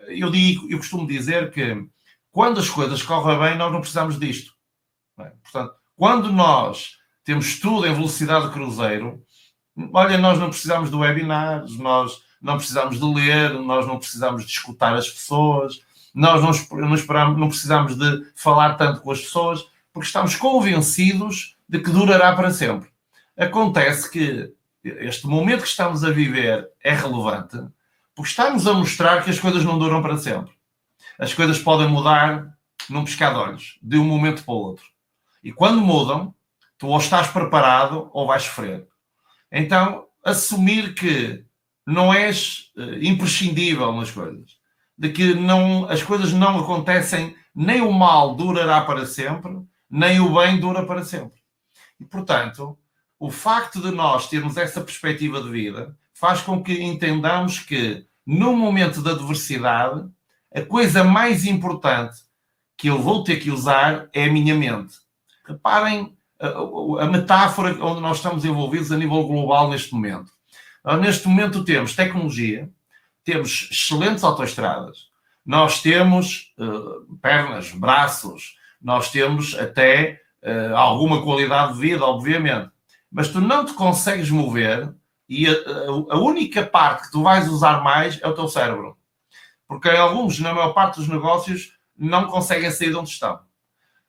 S3: Eu costumo dizer que quando as coisas correm bem, nós não precisamos disto. Portanto, quando nós temos tudo em velocidade de cruzeiro, olha, nós não precisamos de webinars, nós não precisamos de ler, nós não precisamos de escutar as pessoas, nós não precisamos de falar tanto com as pessoas, porque estamos convencidos de que durará para sempre. Acontece que este momento que estamos a viver é relevante, porque estamos a mostrar que as coisas não duram para sempre. As coisas podem mudar num piscar de olhos, de um momento para o outro. E quando mudam, tu ou estás preparado ou vais sofrer. Então, assumir que não és imprescindível nas coisas, de que as coisas não acontecem, nem o mal durará para sempre, nem o bem dura para sempre. E, portanto, o facto de nós termos essa perspectiva de vida faz com que entendamos que, no momento da adversidade, a coisa mais importante que eu vou ter que usar é a minha mente. Reparem a metáfora onde nós estamos envolvidos a nível global neste momento. Neste momento temos tecnologia, temos excelentes autoestradas, nós temos pernas, braços, nós temos até alguma qualidade de vida, obviamente. Mas tu não te consegues mover e a única parte que tu vais usar mais é o teu cérebro. Porque alguns, na maior parte dos negócios, não conseguem sair de onde estão.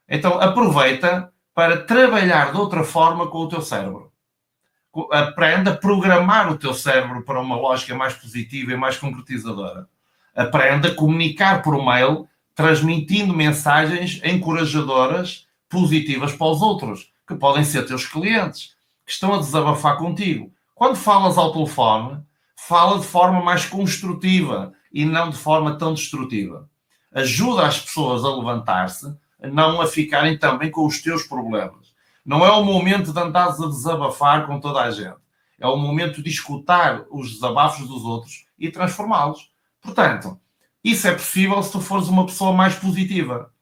S3: Então, aproveita para trabalhar de outra forma com o teu cérebro. Aprende a programar o teu cérebro para uma lógica mais positiva e mais concretizadora. Aprende a comunicar por mail, transmitindo mensagens encorajadoras, positivas para os outros, que podem ser teus clientes, que estão a desabafar contigo. Quando falas ao telefone, fala de forma mais construtiva e não de forma tão destrutiva. Ajuda as pessoas a levantar-se, não a ficarem também com os teus problemas. Não é o momento de andares a desabafar com toda a gente. É o momento de escutar os desabafos dos outros e transformá-los. Portanto, isso é possível se tu fores uma pessoa mais positiva.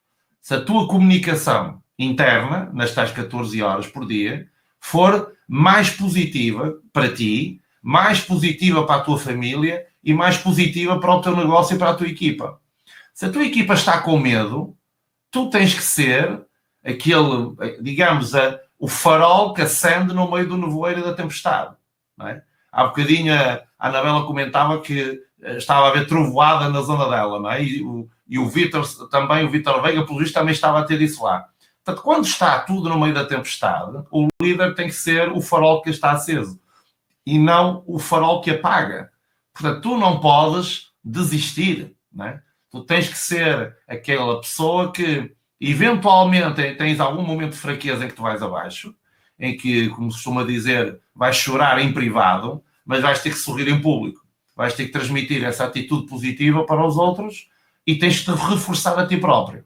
S3: Se a tua comunicação interna, nas tais 14 horas por dia, for mais positiva para ti, mais positiva para a tua família e mais positiva para o teu negócio e para a tua equipa. Se a tua equipa está com medo, tu tens que ser aquele, digamos, o farol que acende no meio do nevoeiro da tempestade. Não é? Há bocadinho a Anabela comentava que estava a haver trovoada na zona dela, não é? E o Vítor também, o Vítor Veiga, pelo visto, também estava a ter isso lá. Portanto, quando está tudo no meio da tempestade, o líder tem que ser o farol que está aceso e não o farol que apaga. Portanto, tu não podes desistir, não é? Tu tens que ser aquela pessoa que, eventualmente, tens algum momento de fraqueza em que tu vais abaixo, em que, como se costuma dizer, vais chorar em privado, mas vais ter que sorrir em público. Vais ter que transmitir essa atitude positiva para os outros e tens de reforçar a ti próprio.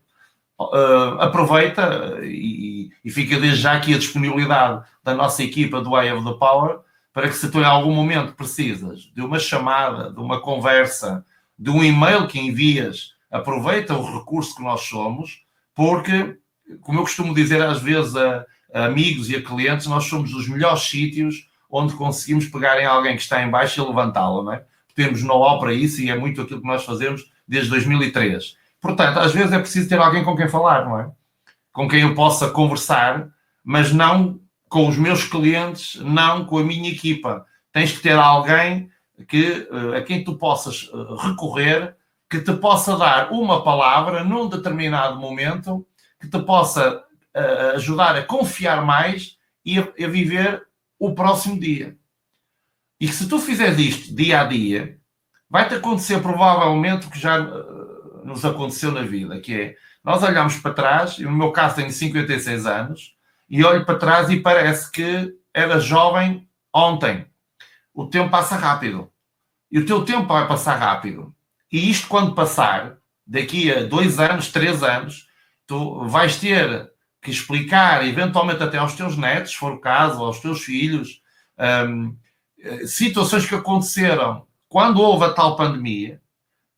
S3: Aproveita e fica desde já aqui a disponibilidade da nossa equipa do I Have the Power para que, se tu em algum momento precisas de uma chamada, de uma conversa, de um e-mail que envias, aproveita o recurso que nós somos, porque, como eu costumo dizer às vezes a amigos e a clientes, nós somos os melhores sítios onde conseguimos pegar em alguém que está em baixo e levantá-lo, não é? Temos know-how para isso e é muito aquilo que nós fazemos desde 2003. Portanto, às vezes é preciso ter alguém com quem falar, não é? Com quem eu possa conversar, mas não com os meus clientes, não com a minha equipa. Tens que ter alguém a quem tu possas recorrer, que te possa dar uma palavra num determinado momento, que te possa ajudar a confiar mais e a viver o próximo dia. E que se tu fizeres isto dia a dia, vai-te acontecer provavelmente o que já nos aconteceu na vida, que é, nós olhamos para trás, e no meu caso tenho 56 anos, e olho para trás e parece que era jovem ontem. O tempo passa rápido. E o teu tempo vai passar rápido. E isto, quando passar, daqui a 2 anos, 3 anos, tu vais ter que explicar, eventualmente até aos teus netos, se for o caso, aos teus filhos, situações que aconteceram quando houve a tal pandemia,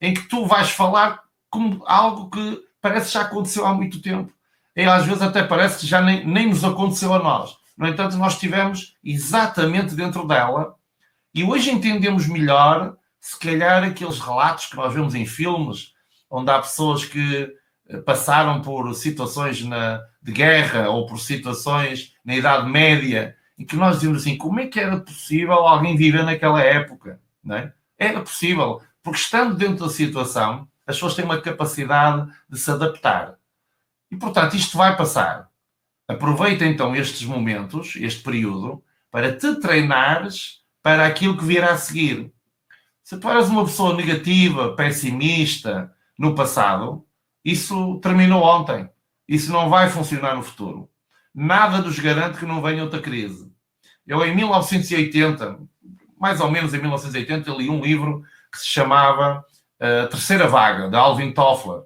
S3: em que tu vais falar como algo que parece que já aconteceu há muito tempo. E às vezes até parece que já nem nos aconteceu a nós. No entanto, nós estivemos exatamente dentro dela e hoje entendemos melhor, se calhar, aqueles relatos que nós vemos em filmes, onde há pessoas que passaram por situações de guerra ou por situações na Idade Média, e que nós dizemos assim, como é que era possível alguém viver naquela época? Não é? Era possível, porque estando dentro da situação, as pessoas têm uma capacidade de se adaptar. E, portanto, isto vai passar. Aproveita, então, estes momentos, este período, para te treinares para aquilo que virá a seguir. Se tu eras uma pessoa negativa, pessimista, no passado, isso terminou ontem. Isso não vai funcionar no futuro. Nada nos garante que não venha outra crise. Eu, em 1980, mais ou menos em 1980, li um livro que se chamava A Terceira Vaga, de Alvin Toffler.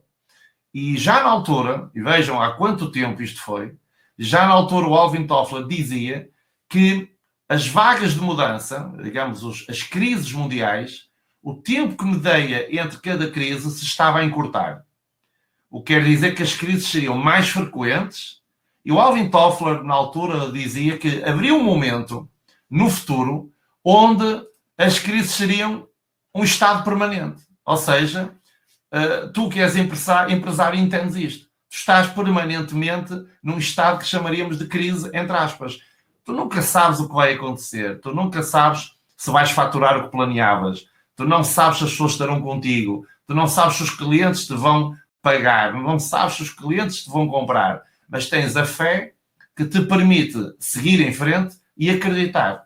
S3: E já na altura, e vejam há quanto tempo isto foi, já na altura o Alvin Toffler dizia que as vagas de mudança, digamos, as crises mundiais, o tempo que medeia entre cada crise se estava a encurtar. O que quer dizer que as crises seriam mais frequentes. E o Alvin Toffler, na altura, dizia que haveria um momento no futuro onde as crises seriam um estado permanente. Ou seja, tu que és empresário entendes isto. Tu estás permanentemente num estado que chamaríamos de crise, entre aspas. Tu nunca sabes o que vai acontecer. Tu nunca sabes se vais faturar o que planeavas. Tu não sabes se as pessoas estarão contigo. Tu não sabes se os clientes te vão pagar. Não sabes se os clientes te vão comprar. Mas tens a fé que te permite seguir em frente e acreditar.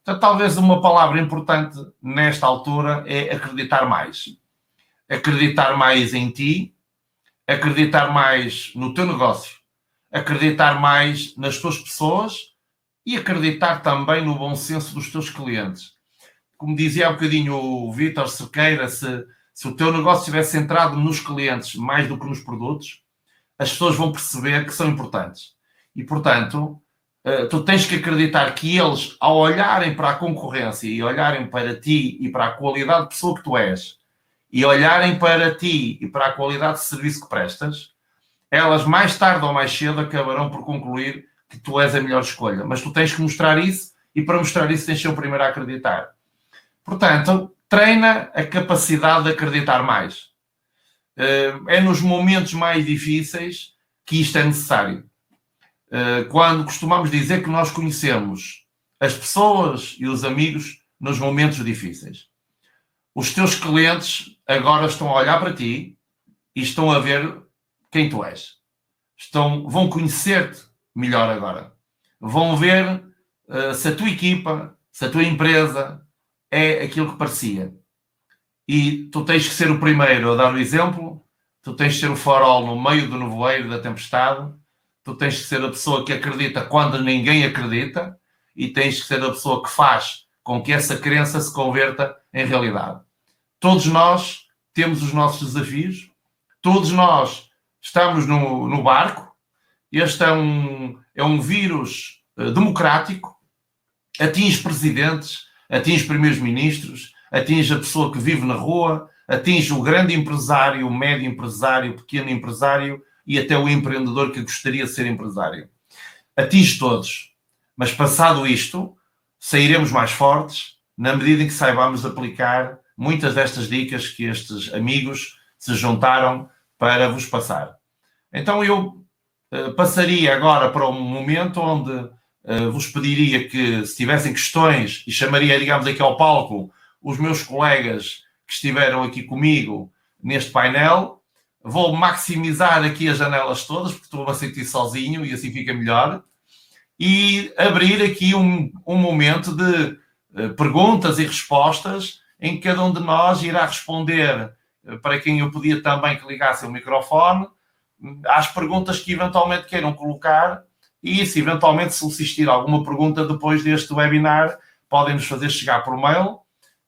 S3: Então, talvez uma palavra importante nesta altura é acreditar mais. Acreditar mais em ti, acreditar mais no teu negócio, acreditar mais nas tuas pessoas e acreditar também no bom senso dos teus clientes. Como dizia há bocadinho o Vítor Cerqueira, se o teu negócio estivesse centrado nos clientes mais do que nos produtos, as pessoas vão perceber que são importantes. E, portanto, tu tens que acreditar que eles, ao olharem para a concorrência e olharem para ti e para a qualidade de pessoa que tu és, e olharem para ti e para a qualidade de serviço que prestas, elas mais tarde ou mais cedo acabarão por concluir que tu és a melhor escolha. Mas tu tens que mostrar isso e para mostrar isso tens de ser o primeiro a acreditar. Portanto, treina a capacidade de acreditar mais. É nos momentos mais difíceis que isto é necessário. Quando costumamos dizer que nós conhecemos as pessoas e os amigos nos momentos difíceis. Os teus clientes agora estão a olhar para ti e estão a ver quem tu és. Vão conhecer-te melhor agora. Vão ver se a tua equipa, se a tua empresa é aquilo que parecia. E tu tens que ser o primeiro a dar o exemplo, tu tens que ser o farol no meio do nevoeiro da tempestade, tu tens que ser a pessoa que acredita quando ninguém acredita e tens que ser a pessoa que faz com que essa crença se converta em realidade. Todos nós temos os nossos desafios, todos nós estamos no barco. Este é um vírus democrático, atinge presidentes, atinge primeiros-ministros, atinge a pessoa que vive na rua, atinge o grande empresário, o médio empresário, o pequeno empresário e até o empreendedor que gostaria de ser empresário. Atinge todos. Mas passado isto, sairemos mais fortes na medida em que saibamos aplicar muitas destas dicas que estes amigos se juntaram para vos passar. Então eu passaria agora para um momento onde vos pediria que, se tivessem questões, e chamaria, digamos, aqui ao palco os meus colegas que estiveram aqui comigo neste painel. Vou maximizar aqui as janelas todas, porque estou a sentir sozinho e assim fica melhor. E abrir aqui um momento de perguntas e respostas em que cada um de nós irá responder, para quem eu pedia também que ligasse o microfone, às perguntas que eventualmente queiram colocar e, se eventualmente subsistir alguma pergunta depois deste webinar, podem nos fazer chegar por mail.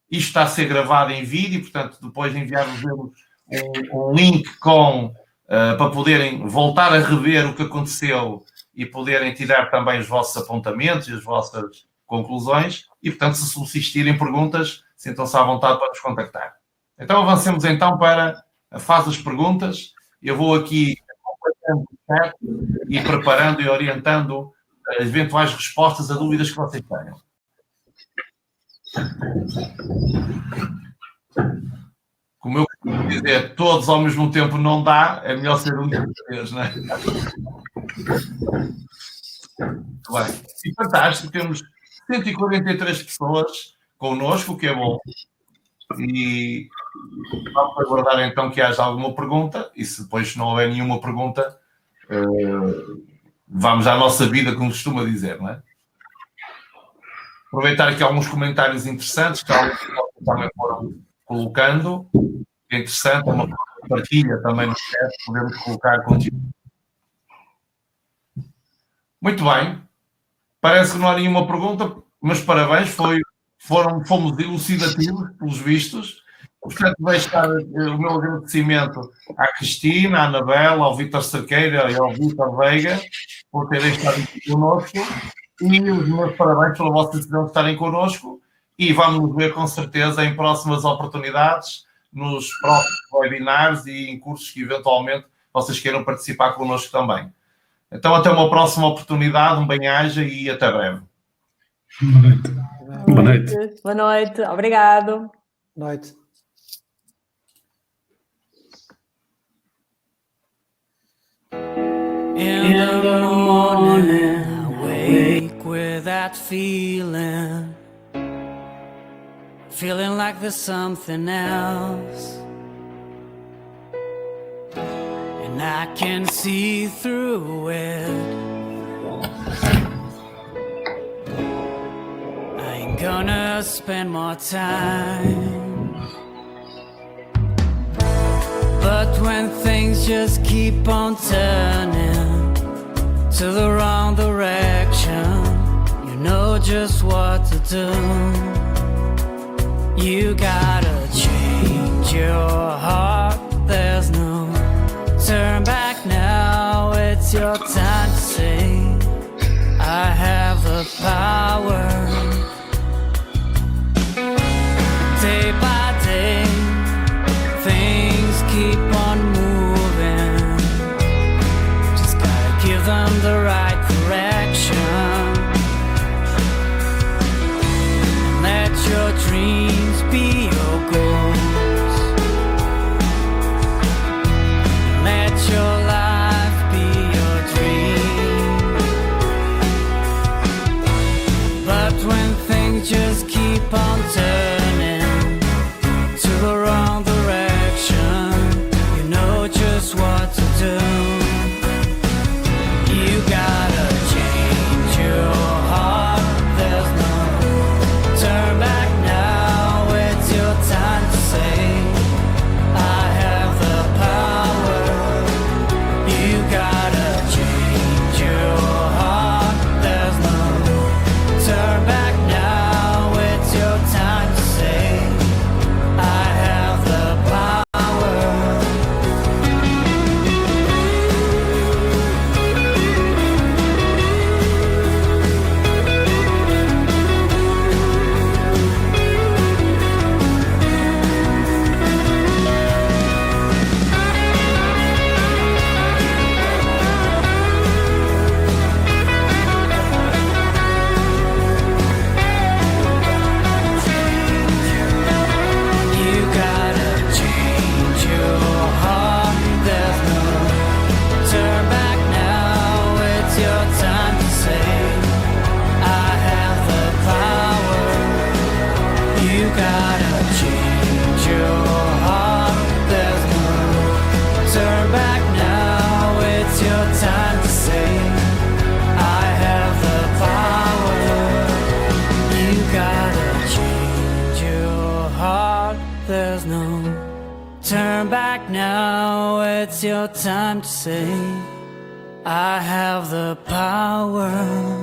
S3: Isto está a ser gravado em vídeo, portanto, depois de enviar-vos um link para poderem voltar a rever o que aconteceu e poderem tirar também os vossos apontamentos e as vossas conclusões. E, portanto, se subsistirem perguntas, sintam-se à vontade para nos contactar. Então, avancemos então para a fase das perguntas. Eu vou aqui acompanhando o chat e preparando e orientando eventuais respostas a dúvidas que vocês tenham. Como eu costumo dizer, todos ao mesmo tempo não dá, é melhor ser um de vez, não é? Muito bem. E fantástico, temos 143 pessoas connosco, o que é bom. E vamos aguardar então que haja alguma pergunta, e se depois não houver nenhuma pergunta, vamos à nossa vida, como costuma dizer, não é? Aproveitar aqui alguns comentários interessantes que alguns também foram colocando. É interessante, é uma coisa partilha também no chat, podemos colocar conteúdo. Muito bem. Parece que não há nenhuma pergunta, mas parabéns, fomos elucidativos, pelos vistos. Portanto, deixar o meu agradecimento à Cristina, à Anabela, ao Vítor Cerqueira e ao Vítor Veiga por terem estado aqui connosco, e os meus parabéns pela vossa decisão de estarem connosco, e vamos nos ver com certeza em próximas oportunidades, nos próximos webinars e em cursos que eventualmente vocês queiram participar connosco também. Então, até uma próxima oportunidade, um bem-aja e até breve.
S2: Boa noite. Boa noite.
S6: Boa noite, obrigado.
S5: Boa noite.
S1: In the morning, I wake with that feeling like there's something else, and I can see through it. I ain't gonna spend more time, but when things just keep on turning to the wrong direction, you know just what to do. You gotta change your heart, there's no turn back now. It's your time to say, I have the power. Day by day, things keep on moving, just gotta give them the right direction, and let your dreams be your goals, and let your life be your dream. But when things just keep on turning to the wrong direction, you know just what to do. You gotta change your heart, there's no turn back now. It's your time to say, I have the power. You gotta change your heart, there's no turn back now. It's your time to say, I have the power. You gotta change your heart, there's no turn back now. It's your time to say, I have the power. You gotta change your heart, there's no turn back now. It's your time to say, I have the power. You gotta change your heart, there's no turn back now. It's your time to say, I have the power.